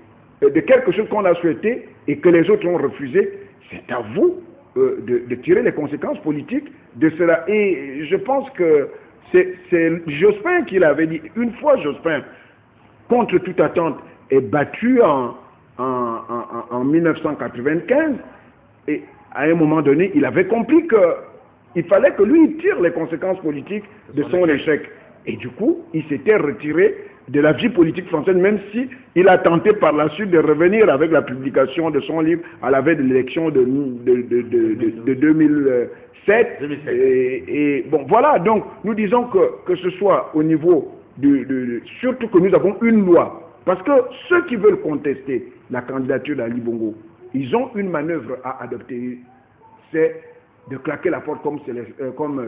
de quelque chose qu'on a souhaité et que les autres ont refusé, c'est à vous de tirer les conséquences politiques de cela. Et je pense que c'est Jospin qui l'avait dit. Une fois Jospin, contre toute attente, est battu en 1995, et à un moment donné, il avait compris qu'il fallait que lui tire les conséquences politiques de son échec. Et du coup, il s'était retiré de la vie politique française, même si il a tenté par la suite de revenir avec la publication de son livre à la veille de l'élection de 2007. Et bon, voilà, donc nous disons que ce soit au niveau surtout que nous avons une loi, parce que ceux qui veulent contester la candidature d'Ali Bongo, ils ont une manœuvre à adopter, c'est de claquer la porte comme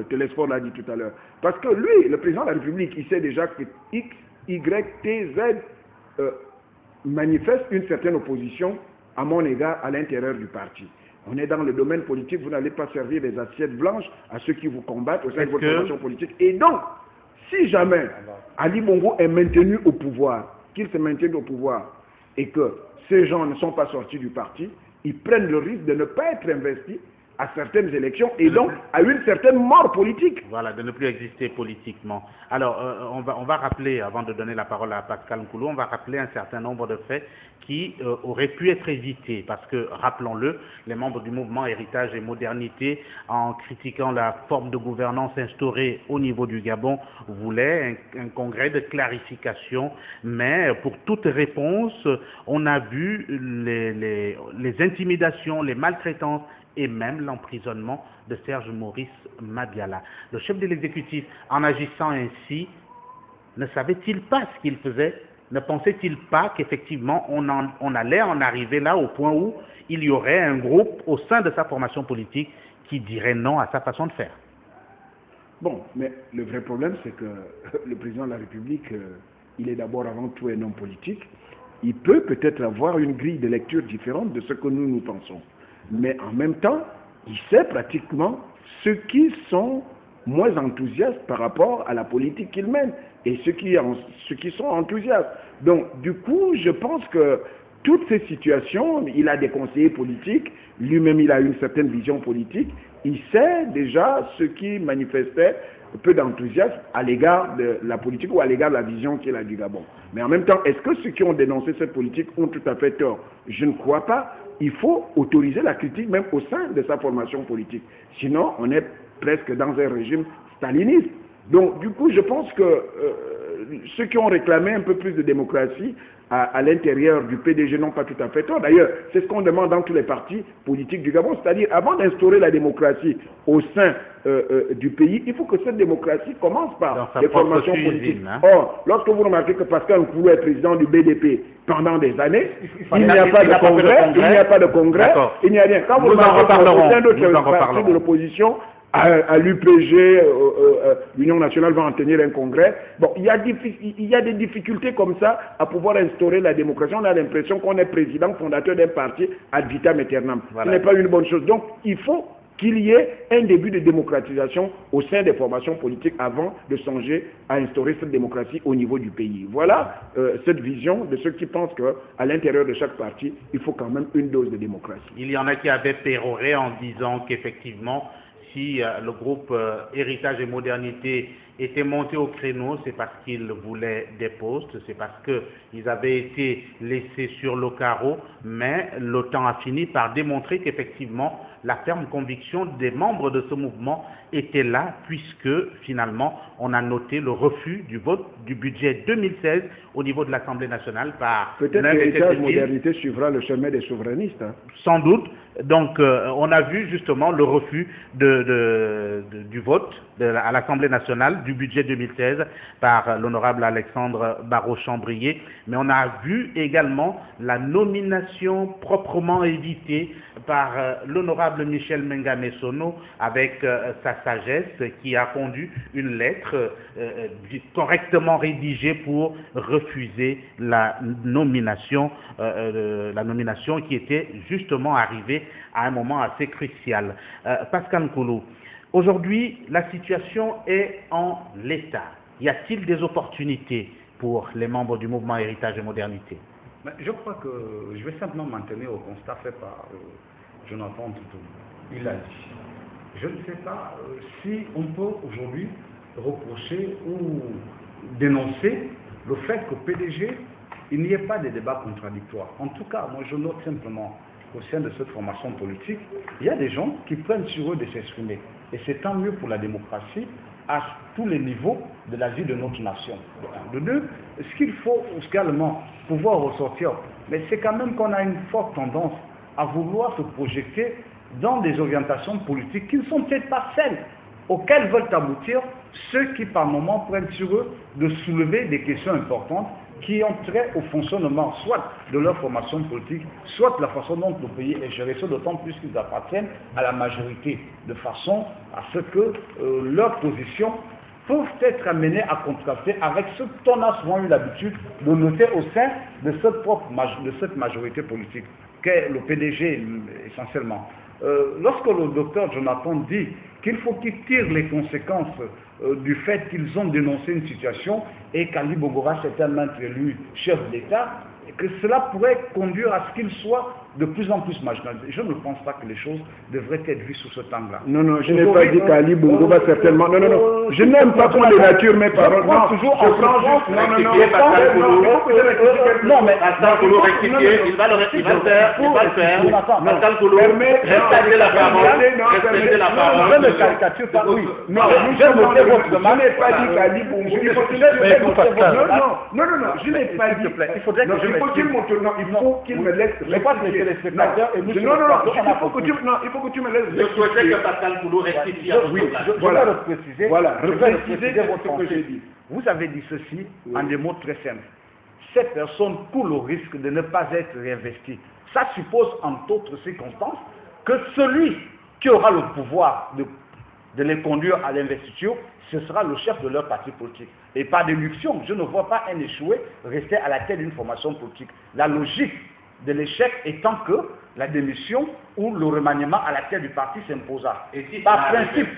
Télésphore l'a dit tout à l'heure. Parce que lui, le président de la République, il sait déjà que X, Y, T, Z manifeste une certaine opposition à mon égard à l'intérieur du parti. On est dans le domaine politique, vous n'allez pas servir des assiettes blanches à ceux qui vous combattent au sein de votre formation politique. Et donc, si jamais Ali Bongo est maintenu au pouvoir, qu'il se maintienne au pouvoir, et que ces gens ne sont pas sortis du parti, ils prennent le risque de ne pas être investis à certaines élections et donc à une certaine mort politique. Voilà, de ne plus exister politiquement. Alors, on va rappeler, avant de donner la parole à Pascal Nkoulou, on va rappeler un certain nombre de faits qui auraient pu être évités, parce que, rappelons-le, les membres du mouvement Héritage et Modernité, en critiquant la forme de gouvernance instaurée au niveau du Gabon, voulaient un congrès de clarification, mais pour toute réponse, on a vu les intimidations, les maltraitances, et même l'emprisonnement de Serge Maurice Madiala. Le chef de l'exécutif, en agissant ainsi, ne savait-il pas ce qu'il faisait? ne pensait-il pas qu'effectivement on allait en arriver là au point où il y aurait un groupe au sein de sa formation politique qui dirait non à sa façon de faire? Bon, mais le vrai problème, c'est que le président de la République, il est d'abord avant tout un homme politique. Il peut peut-être avoir une grille de lecture différente de ce que nous pensons. Mais en même temps, il sait pratiquement ceux qui sont moins enthousiastes par rapport à la politique qu'il mène et ceux qui sont enthousiastes. Donc, du coup, je pense que toutes ces situations, il a des conseillers politiques, lui-même il a une certaine vision politique, il sait déjà ce qui manifestait peu d'enthousiasme à l'égard de la politique ou à l'égard de la vision qu'il a du Gabon. Mais en même temps, est-ce que ceux qui ont dénoncé cette politique ont tout à fait tort? Je ne crois pas. Il faut autoriser la critique même au sein de sa formation politique. Sinon, on est presque dans un régime staliniste. Donc, du coup, je pense que ceux qui ont réclamé un peu plus de démocratie à l'intérieur du PDG n'ont pas tout à fait tort. D'ailleurs, c'est ce qu'on demande dans tous les partis politiques du Gabon. C'est-à-dire, avant d'instaurer la démocratie au sein du pays, il faut que cette démocratie commence par les formations politiques. Or, lorsque vous remarquez que Pascal Nkoulou est président du BDP pendant des années, il n'y a pas de congrès, il n'y a rien. Quand vous remarquez qu'au sein d'autres partis de l'opposition, à l'UPG, l'Union nationale va en tenir un congrès. Bon, il y a des difficultés comme ça à pouvoir instaurer la démocratie. On a l'impression qu'on est président fondateur d'un parti ad vitam aeternam. Voilà. Ce n'est pas une bonne chose. Donc, il faut qu'il y ait un début de démocratisation au sein des formations politiques avant de songer à instaurer cette démocratie au niveau du pays. Voilà cette vision de ceux qui pensent qu'à l'intérieur de chaque parti, il faut quand même une dose de démocratie. Il y en a qui avaient péroré en disant qu'effectivement, si le groupe Héritage et Modernité était monté au créneau, c'est parce qu'ils voulaient des postes, c'est parce qu'ils avaient été laissés sur le carreau, mais le temps a fini par démontrer qu'effectivement, la ferme conviction des membres de ce mouvement était là, puisque finalement, on a noté le refus du vote du budget 2016 au niveau de l'Assemblée nationale par... Peut-être que Héritage Modernité suivra le chemin des souverainistes. Hein. Sans doute. Donc, on a vu justement le refus du vote à l'Assemblée nationale du budget 2016 par l'honorable Alexandre Barrot-Chambrier, mais on a vu également la nomination proprement évitée par l'honorable Michel Mengamessono avec sa sagesse qui a pondu une lettre correctement rédigée pour refuser la nomination qui était justement arrivée à un moment assez crucial. Pascal Nkoulou, aujourd'hui, la situation est en l'état. Y a-t-il des opportunités pour les membres du mouvement Héritage et Modernité? Je crois que je vais simplement m'en tenir au constat fait par Jonathan Toutou. Il a dit. Je ne sais pas si on peut aujourd'hui reprocher ou dénoncer le fait qu'au PDG, il n'y ait pas de débat contradictoire. En tout cas, moi je note simplement au sein de cette formation politique, il y a des gens qui prennent sur eux de s'exprimer. Et c'est tant mieux pour la démocratie à tous les niveaux de la vie de notre nation. De deux, ce qu'il faut également pouvoir ressortir, mais c'est quand même qu'on a une forte tendance à vouloir se projeter dans des orientations politiques qui ne sont peut-être pas celles auxquelles veulent aboutir ceux qui par moments prennent sur eux de soulever des questions importantes qui ont trait au fonctionnement soit de leur formation politique, soit de la façon dont le pays est géré, d'autant plus qu'ils appartiennent à la majorité, de façon à ce que leurs positions peuvent être amenées à contraster avec ce qu'on a souvent eu l'habitude de noter au sein de cette majorité politique, qu'est le PDG essentiellement. Lorsque le docteur Jonathan dit qu'il faut qu'ils tirent les conséquences du fait qu'ils ont dénoncé une situation et qu'Ali Bongo va certainement être élu chef d'État, que cela pourrait conduire à ce qu'il soit de plus en plus marginalisé. Je ne pense pas que les choses devraient être vues sous cet angle-là. Non, non, je n'ai pas dit qu'Ali Bongo va certainement... Non, non, non, je n'aime pas qu'on dénature mes paroles. Non, toujours en France. Non, mais Pascal Nkoulou rectifier, il va le faire. Pascal Nkoulou, respectez la parole. Respectez la parole. Je ne caricature pas, oui. Non, je n'ai pas dit qu'Ali Bongo... Non, je n'ai pas dit... Il faudrait que je il faut qu'il me laisse... les spectateurs et nous il faut que tu me laisses. Je souhaitais que Pascal Nkoulou rectifie. Oui, je vais le préciser. Voilà, je vais préciser ce que j'ai dit. Vous avez dit ceci en des mots très simples. ces personnes courent le risque de ne pas être réinvesties. Ça suppose, entre autres circonstances, que celui qui aura le pouvoir de les conduire à l'investiture, ce sera le chef de leur parti politique. Et par déduction, je ne vois pas un échoué rester à la tête d'une formation politique. La logique de l'échec étant que la démission ou le remaniement à la tête du parti s'imposera. Par principe,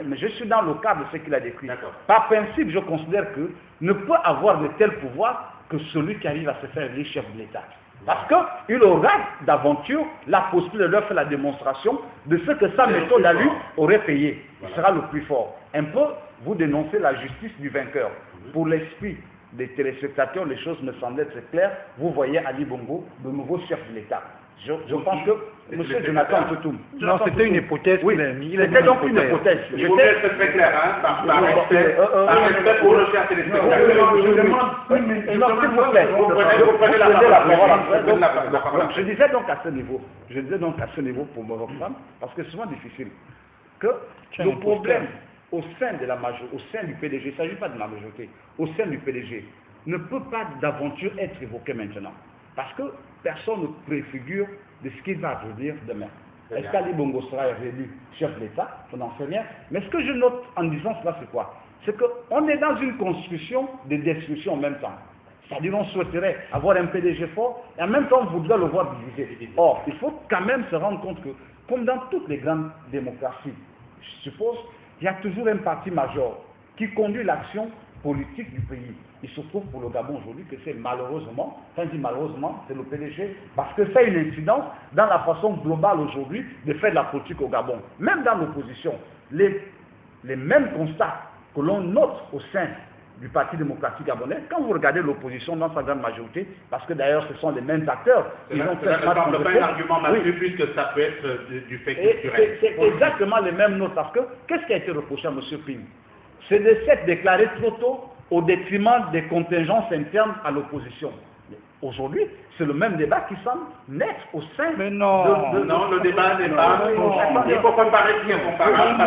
mais je suis dans le cadre de ce qu'il a décrit. Par principe, je considère que ne peut avoir de tel pouvoir que celui qui arrive à se faire élire chef de l'État. Parce qu'il aura d'aventure la possibilité de leur faire la démonstration de ce que sa méthode à lui aurait payé. Il sera le plus fort. Un peu, vous dénoncez la justice du vainqueur. Pour l'esprit des téléspectateurs, les choses me semblent être claires. Vous voyez Ali Bongo, le nouveau chef de l'État. Je pense que M. Jonathan Toutoum. Non, c'était une hypothèse. Oui, c'était donc une hypothèse. Je voulais être très clair, hein, par respect pour le cher téléspectateur. Je demande, s'il vous plaît, vous prenez la parole. Je disais donc à ce niveau, pour me reprendre, parce que c'est souvent difficile, que le problème au sein de la majorité, au sein du PDG, il ne s'agit pas de la majorité, au sein du PDG, ne peut pas d'aventure être évoqué maintenant. Parce que personne ne préfigure de ce qui va advenir demain. Est-ce qu'Ali Bongo sera réélu chef de l'État? On n'en sait rien. Mais ce que je note en disant cela, c'est quoi? C'est qu'on est dans une construction de destruction en même temps. C'est-à-dire qu'on souhaiterait avoir un PDG fort et en même temps on voudrait le voir divisé. Or, il faut quand même se rendre compte que, comme dans toutes les grandes démocraties, je suppose, il y a toujours un parti major qui conduit l'action politique du pays. Il se trouve pour le Gabon aujourd'hui que c'est malheureusement, quand je dis malheureusement, c'est le PDG, parce que ça a une incidence dans la façon globale aujourd'hui de faire de la politique au Gabon. Même dans l'opposition, les mêmes constats que l'on note au sein du Parti démocratique gabonais, quand vous regardez l'opposition dans sa grande majorité, parce que d'ailleurs ce sont les mêmes acteurs, ils ont fait pas un argument massu, puisque ça peut être du fait culturel. C'est exactement les mêmes notes, parce que qu'est-ce qui a été reproché à M. Ping? C'est de s'être déclaré trop tôt au détriment des contingences internes à l'opposition. Aujourd'hui, c'est le même débat qui semble naître au sein Mais non, non, le débat n'est pas... Il faut comparer ce qui est comparable.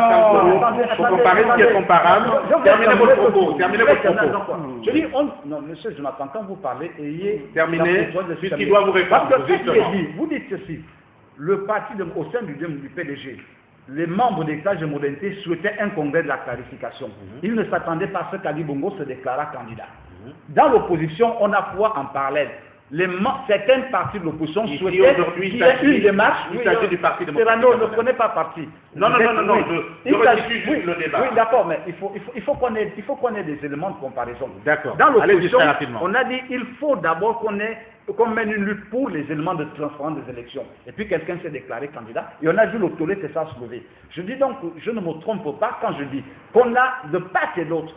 Il faut comparer ce qui est comparable. Terminez votre propos. Je dis, non, monsieur Jonathan, quand vous parlez, ayez... Terminez, puisqu'il doit vous répondre. Parce que qu'est-ce qu'il dit? Vous dites ceci, le parti au sein du PDG, les membres des classes de modernité souhaitaient un congrès de la clarification. Ils ne s'attendaient pas à ce qu'Ali Bongo se déclara candidat. Dans l'opposition, on a foi en parallèle. Certaines parties de l'opposition souhaitaient qu'il y ait une démarche. Il s'agit du Parti démocratique. Serrano ne connaît pas parti. Non, je restitue juste le débat. Oui, d'accord, mais il faut qu'on ait des éléments de comparaison. D'accord. Dans l'opposition, on a dit qu'il faut d'abord qu'on mène une lutte pour les éléments de transparence des élections. Et puis quelqu'un s'est déclaré candidat et on a vu le tollé que ça a soulevé. Je dis donc, je ne me trompe pas quand je dis qu'on a de part et d'autre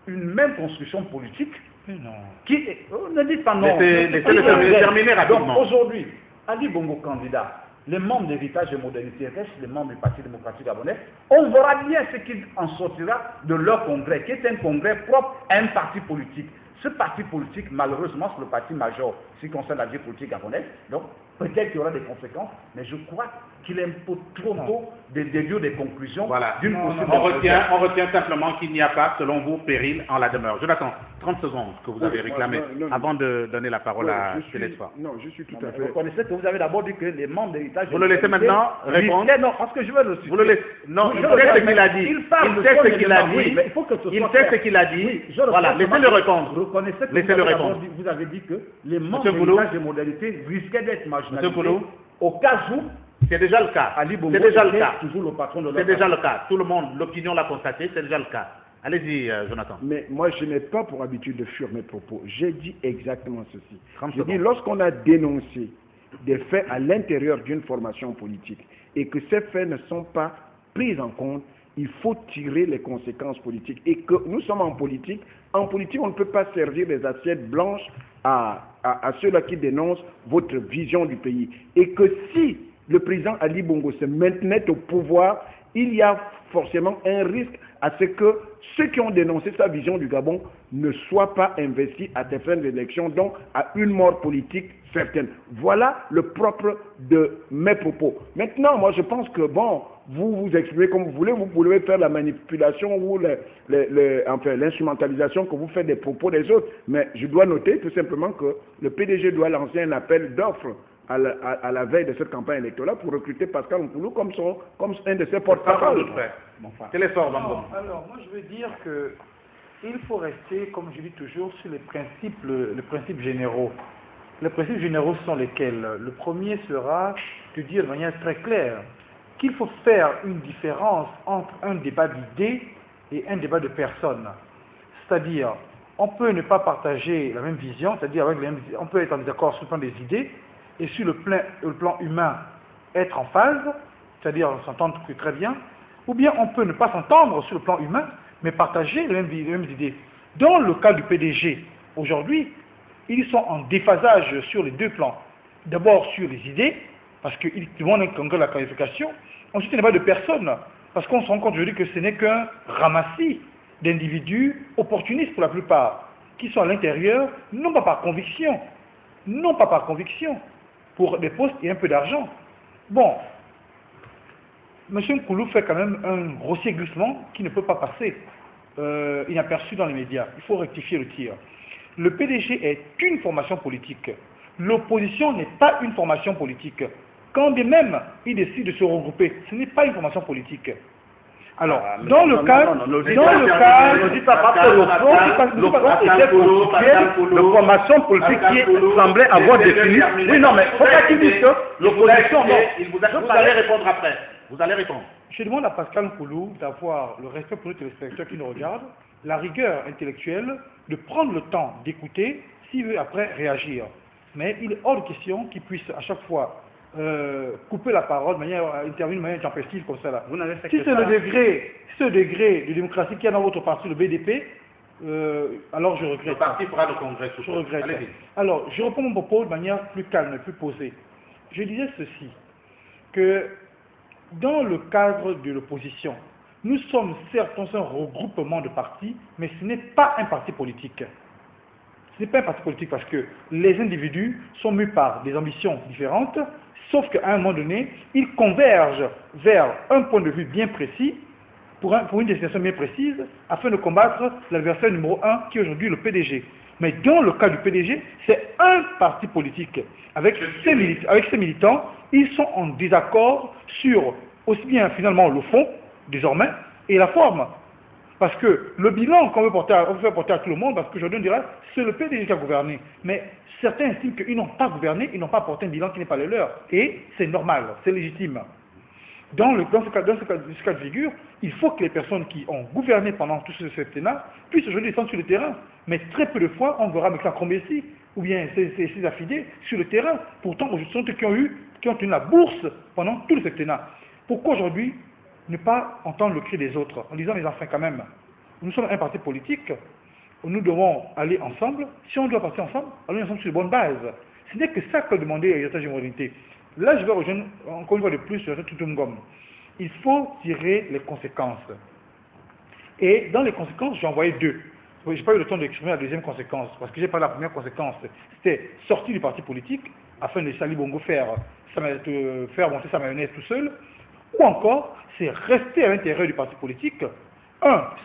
une même construction politique. Non. Qui ne dites pas non. Laissez-le terminer rapidement. Donc aujourd'hui, Ali Bongo candidat, les membres d'héritage et modernité restent les membres du Parti démocratique gabonais. On verra bien ce qu'il en sortira de leur congrès, qui est un congrès propre à un parti politique. Ce parti politique, malheureusement, c'est le parti major, ce qui concerne la vie politique gabonaise. Donc, peut-être qu'il y aura des conséquences, mais je crois qu'il est un peu trop tôt de déduire des conclusions d'une possible... On retient simplement qu'il n'y a pas, selon vous, péril en la demeure. Jonathan, 30 secondes que vous avez réclamé avant de donner la parole à Célestin. Non, je suis tout à fait... Vous connaissez que vous avez d'abord dit que les membres d'héritage... Vous le laissez maintenant répondre? Non, parce que je veux le... Vous le laissez... Non, il sait ce qu'il a dit. Il sait ce qu'il a dit. Il sait ce qu'il a dit. Voilà, laissez-le répondre. Vous reconnaissez que vous avez dit que les membres d'héritage et modernité risquaient d'être marginalisés au cas où... C'est déjà le cas. Ali Bongo c'est déjà le cas. Toujours le patron de c'est déjà le cas. Tout le monde, l'opinion l'a constaté, c'est déjà le cas. Allez-y, Jonathan. Mais moi, je n'ai pas pour habitude de fuir mes propos. J'ai dit exactement ceci. J'ai dit, lorsqu'on a dénoncé des faits à l'intérieur d'une formation politique et que ces faits ne sont pas pris en compte, il faut tirer les conséquences politiques. Et que nous sommes en politique, on ne peut pas servir des assiettes blanches à ceux-là qui dénoncent votre vision du pays. Et que si le président Ali Bongo se maintenait au pouvoir, il y a forcément un risque à ce que ceux qui ont dénoncé sa vision du Gabon ne soient pas investis à des fins d'élection, donc à une mort politique certaine. Voilà le propre de mes propos. Maintenant, moi je pense que, bon, vous vous exprimez comme vous voulez, vous pouvez faire la manipulation ou enfin, l'instrumentalisation que vous faites des propos des autres. Mais je dois noter tout simplement que le PDG doit lancer un appel d'offres à la veille de cette campagne électorale pour recruter Pascal Nkoulou comme un de ses porte-parole. Quel est sort, alors, moi je veux dire que il faut rester, comme je dis toujours, sur les principes généraux. Les principes généraux sont lesquels? Le premier sera de dire de manière très claire qu'il faut faire une différence entre un débat d'idées et un débat de personnes. C'est-à-dire, on peut ne pas partager la même vision, c'est-à-dire on peut être en désaccord sur le plan des idées et sur le plan humain être en phase, c'est-à-dire s'entendre très bien, ou bien on peut ne pas s'entendre sur le plan humain, mais partager les mêmes idées. Dans le cas du PDG, aujourd'hui, ils sont en déphasage sur les deux plans. D'abord sur les idées, parce qu'ils demandent un congrès de la qualification. Ensuite, il n'y a pas de personne, parce qu'on se rend compte aujourd'hui que ce n'est qu'un ramassis d'individus opportunistes pour la plupart, qui sont à l'intérieur, non pas par conviction, pour des postes et un peu d'argent. Bon, M. Nkoulou fait quand même un grossier glissement qui ne peut pas passer inaperçu dans les médias. Il faut rectifier le tir. Le PDG est une formation politique. L'opposition n'est pas une formation politique. Quand bien même il décide de se regrouper, ce n'est pas une formation politique. Alors, dans le cas, ne dites pas que le formation politique qui semblait avoir défini. Oui, non, mais faut pas qu'il dise que l'opposition, non. Vous allez répondre après. Vous allez répondre. Je demande à Pascal Nkoulou d'avoir le respect pour les téléspectateurs qui nous regardent, la rigueur intellectuelle, de prendre le temps d'écouter, s'il veut après réagir. Mais il est hors de question qu'il puisse à chaque fois couper la parole, intervenir de manière intempestive comme ça là. Si c'est le degré de démocratie qu'il y a dans votre parti, le BDP, alors je regrette. Le parti fera le congrès. Je regrette. Alors, je reprends mon propos de manière plus calme, plus posée. Je disais ceci, que dans le cadre de l'opposition, nous sommes certes un regroupement de partis, mais ce n'est pas un parti politique. Ce n'est pas un parti politique parce que les individus sont mus par des ambitions différentes, sauf qu'à un moment donné, ils convergent vers un point de vue bien précis, pour une destination bien précise, afin de combattre l'adversaire numéro 1, qui est aujourd'hui le PDG. Mais dans le cas du PDG, c'est un parti politique. Avec ses militants, ils sont en désaccord sur aussi bien finalement le fond, désormais, et la forme. Parce que le bilan qu'on veut faire porter à tout le monde, parce qu'aujourd'hui on dirait c'est le PDG qui a gouverné. Mais certains estiment qu'ils n'ont pas gouverné, ils n'ont pas porté un bilan qui n'est pas le leur. Et c'est normal, c'est légitime. Dans ce cas de figure, il faut que les personnes qui ont gouverné pendant tout ce septennat puissent aujourd'hui descendre sur le terrain. Mais très peu de fois, on verra M. Combessi ou bien ses affidés sur le terrain. Pourtant, ce sont eux qui ont tenu la bourse pendant tout le septennat. Pourquoi aujourd'hui ne pas entendre le cri des autres en disant, mais enfin quand même, nous sommes un parti politique, nous devons aller ensemble. Si on doit partir ensemble, allons ensemble sur de bonnes bases. Ce n'est que ça que demandait l'héritage de modernité. Là, je vais rejoindre encore une fois de plus sur Toutoumgom. Il faut tirer les conséquences. Et dans les conséquences, j'ai envoyé deux. Je n'ai pas eu le temps d'exprimer la deuxième conséquence, parce que j'ai parlé de la première conséquence. C'était sortir du parti politique, afin de laisser Ali Bongo faire monter sa mayonnaise tout seul, ou encore, c'est rester à l'intérieur du parti politique,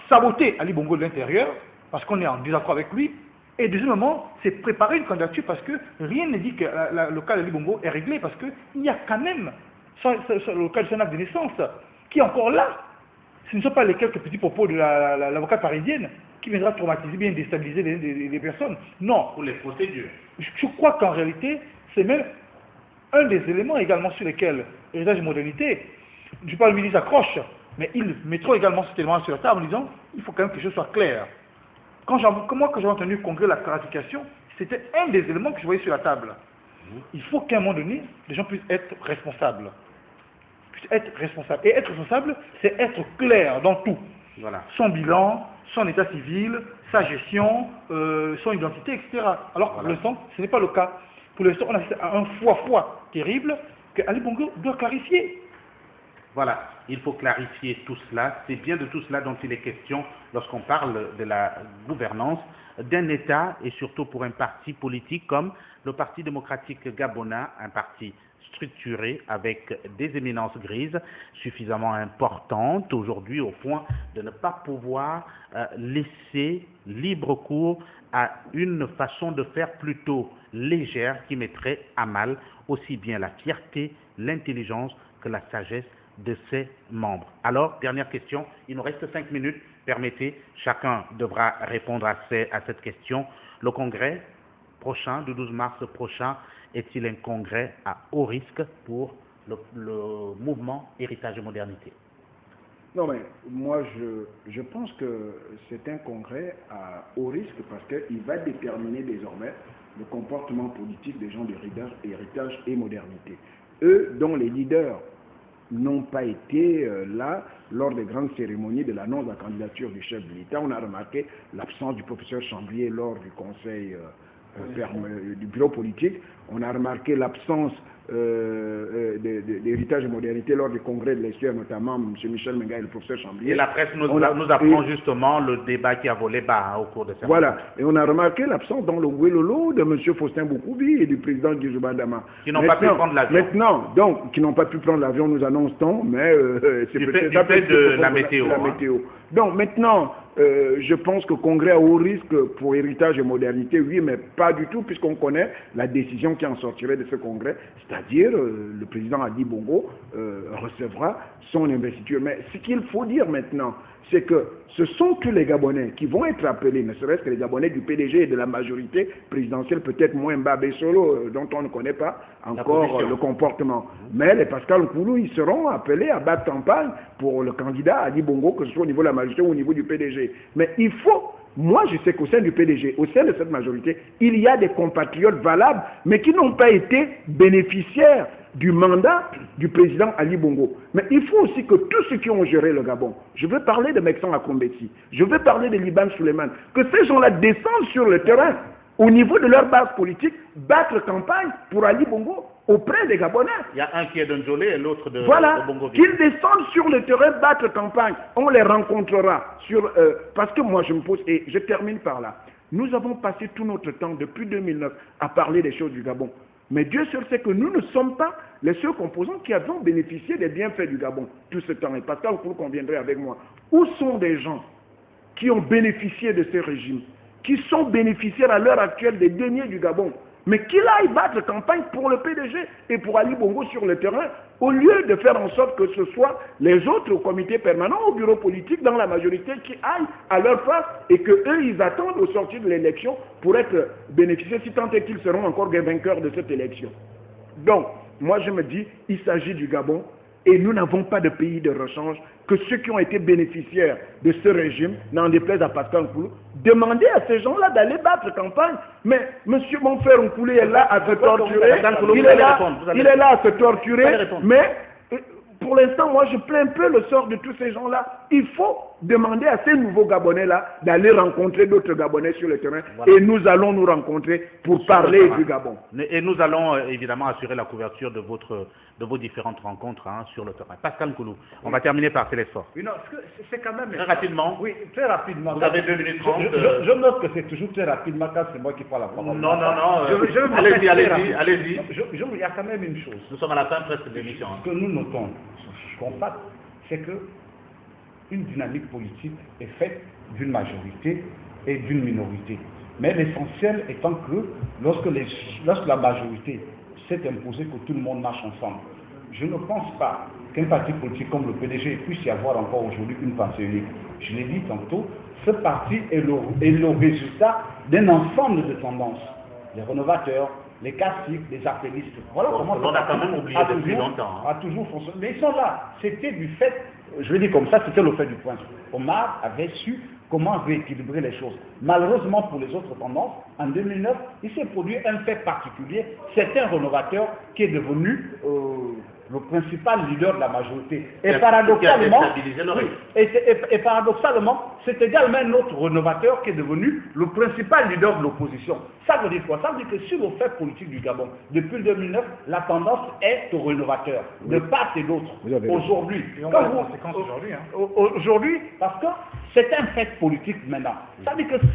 saboter Ali Bongo de l'intérieur, parce qu'on est en désaccord avec lui, et deuxièmement, c'est préparer une candidature, parce que rien ne dit que le cas d'Ali Bongo est réglé, parce qu'il y a quand même le cas de son acte de naissance, qui est encore là. Ce ne sont pas les quelques petits propos de l'avocate parisienne qui viendra traumatiser, bien déstabiliser les personnes. Non. Pour les procédures. Je crois qu'en réalité, c'est même un des éléments également sur lesquels l'héritage de modernité, je parle lui, il s'accroche, mais ils mettront également cet élément sur la table en disant il faut quand même que les choses soient claires. Quand j'ai entendu le congrès de la clarification, c'était un des éléments que je voyais sur la table. Il faut qu'à un moment donné, les gens puissent être responsables. Et être responsable, c'est être clair dans tout. Voilà. Son bilan, son état civil, sa gestion, son identité, etc. Alors pour l'instant, ce n'est pas le cas. Pour l'instant, on assiste à un foi terrible que Ali Bongo doit clarifier. Voilà, il faut clarifier tout cela. C'est bien de tout cela dont il est question lorsqu'on parle de la gouvernance d'un État et surtout pour un parti politique comme le Parti démocratique gabonais, un parti structuré avec des éminences grises suffisamment importantes aujourd'hui au point de ne pas pouvoir laisser libre cours à une façon de faire plutôt légère qui mettrait à mal aussi bien la fierté, l'intelligence que la sagesse de ses membres. Alors, dernière question, il nous reste 5 minutes, permettez, chacun devra répondre à cette question. Le congrès prochain, du 12 mars prochain, est-il un congrès à haut risque pour le mouvement Héritage et Modernité? Non, mais moi, je pense que c'est un congrès à haut risque parce qu'il va déterminer désormais le comportement politique des gens d'Héritage et Modernité. Eux, dont les leaders n'ont pas été là lors des grandes cérémonies de l'annonce de la candidature du chef de l'État. On a remarqué l'absence du professeur Chamblier lors du conseil du bureau politique. On a remarqué l'absence d'Héritage et Modernité lors du congrès de l'Estuaire, notamment M. Michel Menga et le professeur Chamblier. Et la presse nous apprend justement le débat qui a volé bas au cours de cette Voilà. Et on a remarqué l'absence dans le Guélolo de M. Faustin Boukoubi et du président Guizouba Dama. Qui n'ont pas pu prendre l'avion. Maintenant, donc, qui n'ont pas pu prendre l'avion, nous annonce-t-on, mais c'est peut-être de la météo. Donc maintenant, je pense que congrès à haut risque pour Héritage et Modernité, oui, mais pas du tout, puisqu'on connaît la décision qui en sortirait de ce congrès, c'est-à-dire le président Ali Bongo recevra son investiture. Mais ce qu'il faut dire maintenant, c'est que ce sont tous les Gabonais qui vont être appelés, ne serait-ce que les Gabonais du PDG et de la majorité présidentielle, peut-être moins Mbabé Solo, dont on ne connaît pas encore le comportement. Mais les Pascal Nkoulou, ils seront appelés à battre campagne pour le candidat Ali Bongo, que ce soit au niveau de la majorité ou au niveau du PDG. Mais il faut... Moi, je sais qu'au sein du PDG, au sein de cette majorité, il y a des compatriotes valables, mais qui n'ont pas été bénéficiaires du mandat du président Ali Bongo. Mais il faut aussi que tous ceux qui ont géré le Gabon, je veux parler de Meksan Akombesi, je veux parler de Liban Suleiman, que ces gens-là descendent sur le terrain, au niveau de leur base politique, battre campagne pour Ali Bongo auprès des Gabonais. Il y a un qui est d'Ndjolé et l'autre de Bongo. Qu'ils descendent sur le terrain, battre campagne. On les rencontrera. Parce que moi, je me pose, et je termine par là. Nous avons passé tout notre temps, depuis 2009, à parler des choses du Gabon. Mais Dieu seul sait que nous ne sommes pas les seuls composants qui avons bénéficié des bienfaits du Gabon tout ce temps. Et Pascal, vous conviendrez avec moi. Où sont des gens qui ont bénéficié de ces régimes, qui sont bénéficiaires à l'heure actuelle des deniers du Gabon, mais qu'il aille battre campagne pour le PDG et pour Ali Bongo sur le terrain, au lieu de faire en sorte que ce soit les autres au comité permanent, au bureau politique, dans la majorité, qui aillent à leur place et qu'eux, ils attendent au sortir de l'élection pour être bénéficiaires, si tant est qu'ils seront encore des vainqueurs de cette élection. Donc, moi je me dis, il s'agit du Gabon, et nous n'avons pas de pays de rechange que ceux qui ont été bénéficiaires de ce régime, n'en déplaise à Pascal Nkoulou, demandez à ces gens-là d'aller battre campagne. Mais M. mon frère Nkoulou est là à se torturer, il est là à se torturer, mais pour l'instant, moi je plains un peu le sort de tous ces gens-là. Il faut demander à ces nouveaux Gabonais-là d'aller rencontrer d'autres Gabonais sur le terrain, et nous allons nous rencontrer pour parler du Gabon. Et nous allons évidemment assurer la couverture de vos différentes rencontres sur le terrain. Pascal Nkoulou, on va terminer par Télésphore. Oui, non, c'est quand même... Très rapidement. Oui, très rapidement. Vous avez 2 minutes 30. Je note que c'est toujours très rapidement quand c'est moi qui prends la parole. Non. Allez-y. Il y a quand même une chose. Nous sommes à la fin presque de l'émission. Ce que nous notons, ce qu'on constate, c'est que une dynamique politique est faite d'une majorité et d'une minorité. Mais l'essentiel étant que lorsque la majorité s'est imposée, que tout le monde marche ensemble. Je ne pense pas qu'un parti politique comme le PDG puisse y avoir encore aujourd'hui une pensée unique. Je l'ai dit tantôt, ce parti est le résultat d'un ensemble de tendances. Les rénovateurs, les caciques, les appellistes. Voilà comment on a quand même oublié depuis longtemps. A toujours fonctionné. Mais ils sont là. C'était du fait, je vais dire comme ça, c'était le fait du point. Omar avait su comment rééquilibrer les choses. Malheureusement pour les autres tendances, en 2009, il s'est produit un fait particulier. C'est un rénovateur qui est devenu le principal leader de la majorité. Et paradoxalement, c'est également un autre rénovateur qui est devenu le principal leader de l'opposition. Ça veut dire quoi? Ça veut dire que sur le fait politique du Gabon, depuis 2009, la tendance est au rénovateur, de part et d'autre. Aujourd'hui, aujourd'hui, parce que C'est un fait politique maintenant. Ça veut dire que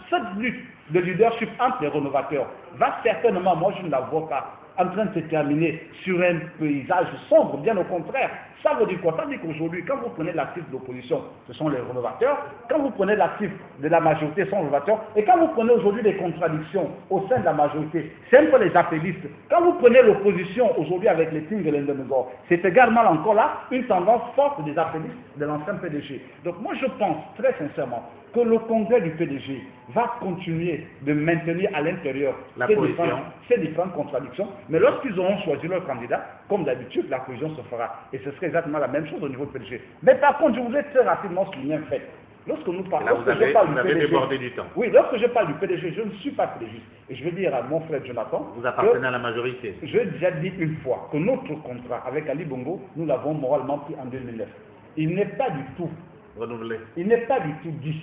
cette lutte de leadership entre les rénovateurs va certainement, moi je ne la vois pas, en train de se terminer sur un paysage sombre, bien au contraire. Ça veut dire quoi? Ça veut dire qu'aujourd'hui, quand vous prenez l'actif de l'opposition, ce sont les rénovateurs. Quand vous prenez l'actif de la majorité, ce sont les rénovateurs. Et quand vous prenez aujourd'hui des contradictions au sein de la majorité, c'est un peu les appelistes. Quand vous prenez l'opposition aujourd'hui avec les Ting et les Ndemugor, c'est également encore là une tendance forte des appelistes de l'ancien PDG. Donc moi je pense très sincèrement que le congrès du PDG va continuer de maintenir à l'intérieur ces différentes contradictions, mais lorsqu'ils auront choisi leur candidat, comme d'habitude, la cohésion se fera. Et ce serait exactement la même chose au niveau du PDG. Mais par contre, je voudrais très rapidement souligner un fait. Lorsque nous parlons, vous avez débordé du temps. Oui, lorsque je parle du PDG, je ne suis pas PDG. Et je vais dire à mon frère Jonathan, vous appartenez à la majorité. Je l'ai déjà dit une fois que notre contrat avec Ali Bongo, nous l'avons moralement pris en 2009. Il n'est pas du tout renouvelé. Il n'est pas du tout dit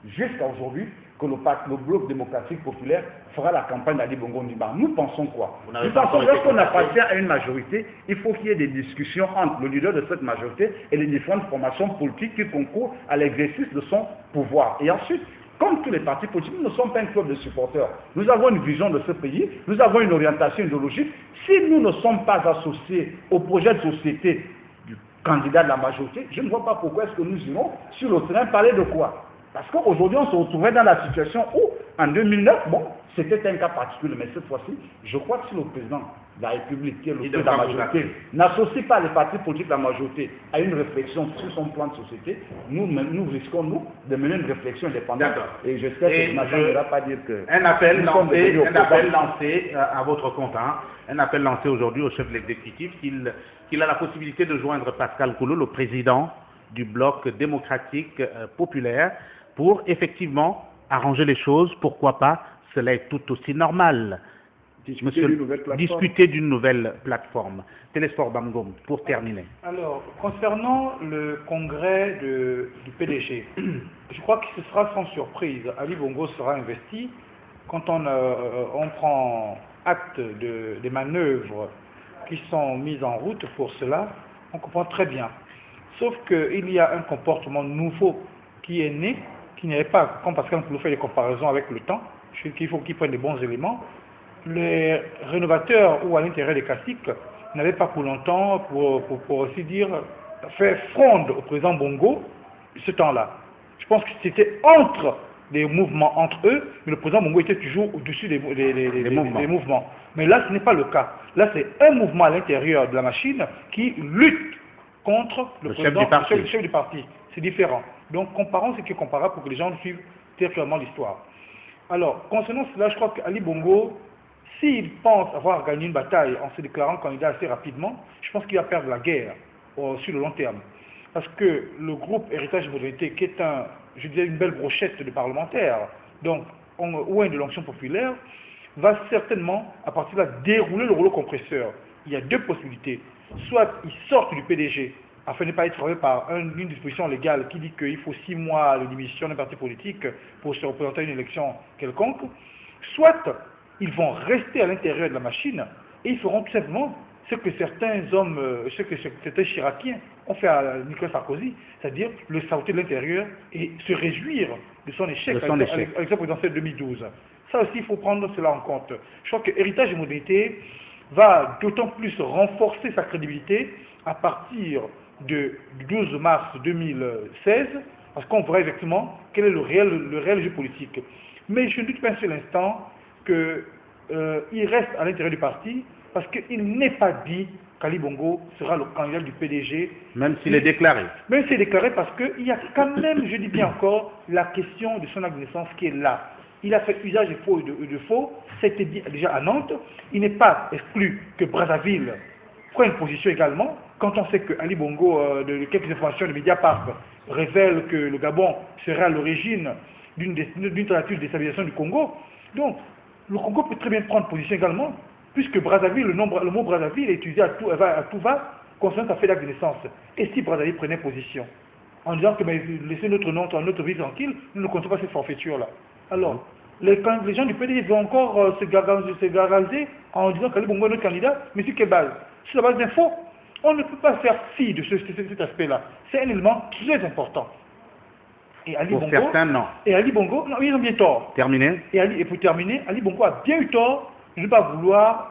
jusqu'à aujourd'hui que le bloc démocratique populaire fera la campagne d'Ali Bongo Ndimba. Nous pensons quoi? Nous pensons que lorsqu'on appartient à une majorité, il faut qu'il y ait des discussions entre le leader de cette majorité et les différentes formations politiques qui concourent à l'exercice de son pouvoir. Et ensuite, comme tous les partis politiques, nous ne sommes pas un club de supporters. Nous avons une vision de ce pays, nous avons une orientation idéologique. Si nous ne sommes pas associés au projet de société du candidat de la majorité, je ne vois pas pourquoi est-ce que nous irons sur le terrain parler de quoi? Parce qu'aujourd'hui, on se retrouvait dans la situation où, en 2009, bon, c'était un cas particulier, mais cette fois-ci, je crois que si le président de la République, qui est le président de la majorité, n'associe pas les partis politiques de la majorité à une réflexion sur son plan de société, nous risquons, nous, de mener une réflexion indépendante. Et j'espère que Jonathan ne va pas dire que... Un appel lancé à votre compte, hein, un appel lancé aujourd'hui au chef de l'exécutif, qu'il a la possibilité de joindre Pascal Coulou, le président du bloc démocratique populaire, pour effectivement arranger les choses. Pourquoi pas? Cela est tout aussi normal. Discuter d'une nouvelle plateforme. Télésport Bangom, pour terminer. Alors, concernant le congrès du PDG, je crois que ce sera sans surprise. Ali Bongo sera investi. Quand on prend acte des manœuvres qui sont mises en route pour cela, on comprend très bien. Sauf qu'il y a un comportement nouveau qui est né, qui n'avait pas, comme Pascal Coulou fait des comparaisons avec le temps, je dis qu'il faut qu'ils prennent des bons éléments. Les rénovateurs ou à l'intérieur des classiques n'avaient pas pour longtemps, pour aussi dire, fait fronde au président Bongo ce temps-là. Je pense que c'était entre des mouvements entre eux, mais le président Bongo était toujours au-dessus des mouvements. Mais là, ce n'est pas le cas. Là, c'est un mouvement à l'intérieur de la machine qui lutte contre le chef du parti. C'est différent. Donc, comparons ce qui est comparable pour que les gens suivent territorialement l'histoire. Alors, concernant cela, je crois qu'Ali Bongo, s'il pense avoir gagné une bataille en se déclarant candidat assez rapidement, je pense qu'il va perdre la guerre sur le long terme. Parce que le groupe Héritage et Modernité, qui est une belle brochette de parlementaires, donc loin de l'onction populaire, va certainement, à partir de là, dérouler le rouleau compresseur. Il y a deux possibilités. Soit ils sortent du PDG afin de ne pas être frappé par une disposition légale qui dit qu'il faut 6 mois de démission d'un parti politique pour se représenter à une élection quelconque, soit ils vont rester à l'intérieur de la machine et ils feront tout simplement ce que certains hommes, certains Chiraciens ont fait à Nicolas Sarkozy, c'est-à-dire le saboter de l'intérieur et se réjouir de son échec avec l'élection présidentielle 2012. Ça aussi, il faut prendre cela en compte. Je crois que Héritage et Modernité va d'autant plus renforcer sa crédibilité à partir du 12 mars 2016, parce qu'on verra exactement quel est le réel jeu politique. Mais je ne doute pas un seul instant qu'il reste à l'intérieur du parti, parce qu'il n'est pas dit qu'Ali Bongo sera le candidat du PDG. Même s'il est déclaré. Même s'il est déclaré, parce qu'il y a quand même, je dis bien encore, la question de son acte de naissance qui est là. Il a fait usage de faux et de faux, c'était dit déjà à Nantes. Il n'est pas exclu que Brazzaville prenne position également, quand on sait que Ali Bongo, de quelques informations de Mediapart, révèle que le Gabon serait à l'origine d'une tentative de déstabilisation du Congo. Donc, le Congo peut très bien prendre position également, puisque Brazzaville, le mot Brazzaville est utilisé à tout va concernant sa fait d'acte de naissance. Et si Brazzaville prenait position, en disant que laissez notre vie tranquille, nous ne comptons pas cette forfaiture-là. Alors, les gens du PDG vont encore se gargariser en disant qu'Ali Bongo est notre candidat, mais sur quelle base? Sur la base d'infos. On ne peut pas faire fi de cet aspect-là. C'est un élément très important. Et Ali Pour Bongo, certains, non. Et Ali Bongo, non, ils ont bien tort. Terminé. Et pour terminer, Ali Bongo a bien eu tort de ne pas vouloir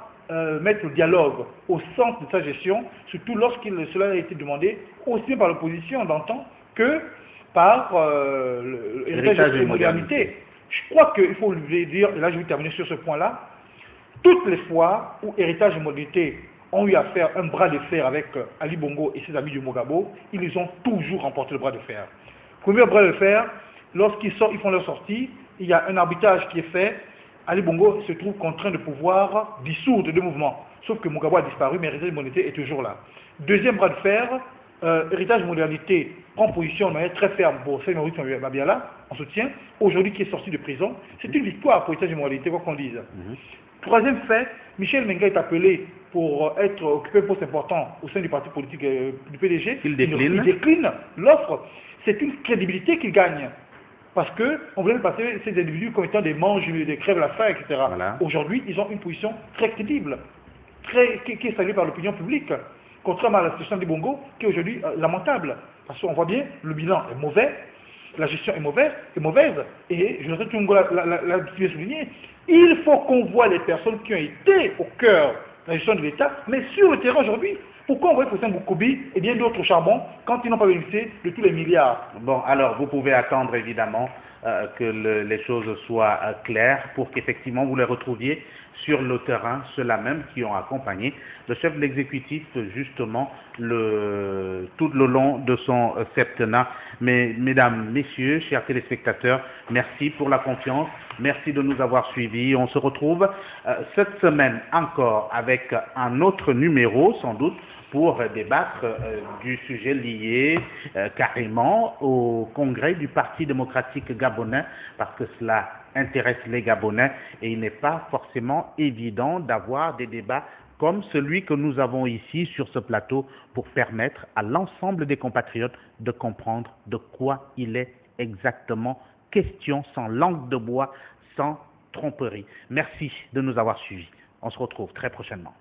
mettre le dialogue au centre de sa gestion, surtout cela a été demandé aussi bien par l'opposition d'antan que par l'héritage et modernité. Je crois qu'il faut lui dire, et là je vais terminer sur ce point-là, toutes les fois où héritage et modernité ont eu à faire un bras de fer avec Ali Bongo et ses amis du Mogabo, ils ont toujours remporté le bras de fer. Premier bras de fer, lorsqu'ils ils font leur sortie, il y a un arbitrage qui est fait, Ali Bongo se trouve contraint de pouvoir dissoudre deux mouvements. Sauf que Mogabo a disparu, mais Héritage Modernité est toujours là. Deuxième bras de fer, Héritage Modernité prend position de manière très ferme pour Seymour Mabiala, en soutien, aujourd'hui qui est sorti de prison. C'est une victoire pour Héritage Modernité, quoi qu'on dise. Troisième fait, Michel Menga est appelé pour occuper un poste important au sein du parti politique du PDG. Il décline. Il décline l'offre. C'est une crédibilité qu'il gagne. Parce qu'on voulait passer ces individus comme étant des manges, des crèves la faim, etc. Voilà. Aujourd'hui, ils ont une position très crédible, qui est saluée par l'opinion publique, contrairement à la situation des Bongo, qui est aujourd'hui lamentable. Parce qu'on voit bien, le bilan est mauvais, la gestion est mauvaise, et je voudrais tout la souligner, il faut qu'on voit les personnes qui ont été au cœur de la gestion de l'État, mais sur le terrain aujourd'hui. Pourquoi on voit Faustin Boukoubi et bien d'autres charbons quand ils n'ont pas bénéficié de tous les milliards? Bon, alors vous pouvez attendre évidemment que les choses soient claires pour qu'effectivement vous les retrouviez sur le terrain, ceux-là même qui ont accompagné le chef de l'exécutif justement tout le long de son septennat. Mais mesdames, messieurs, chers téléspectateurs, merci pour la confiance, merci de nous avoir suivis. On se retrouve cette semaine encore avec un autre numéro sans doute pour débattre du sujet lié carrément au congrès du Parti démocratique gabonais, parce que cela intéresse les Gabonais et il n'est pas forcément évident d'avoir des débats comme celui que nous avons ici sur ce plateau pour permettre à l'ensemble des compatriotes de comprendre de quoi il est exactement question, sans langue de bois, sans tromperie. Merci de nous avoir suivis. On se retrouve très prochainement.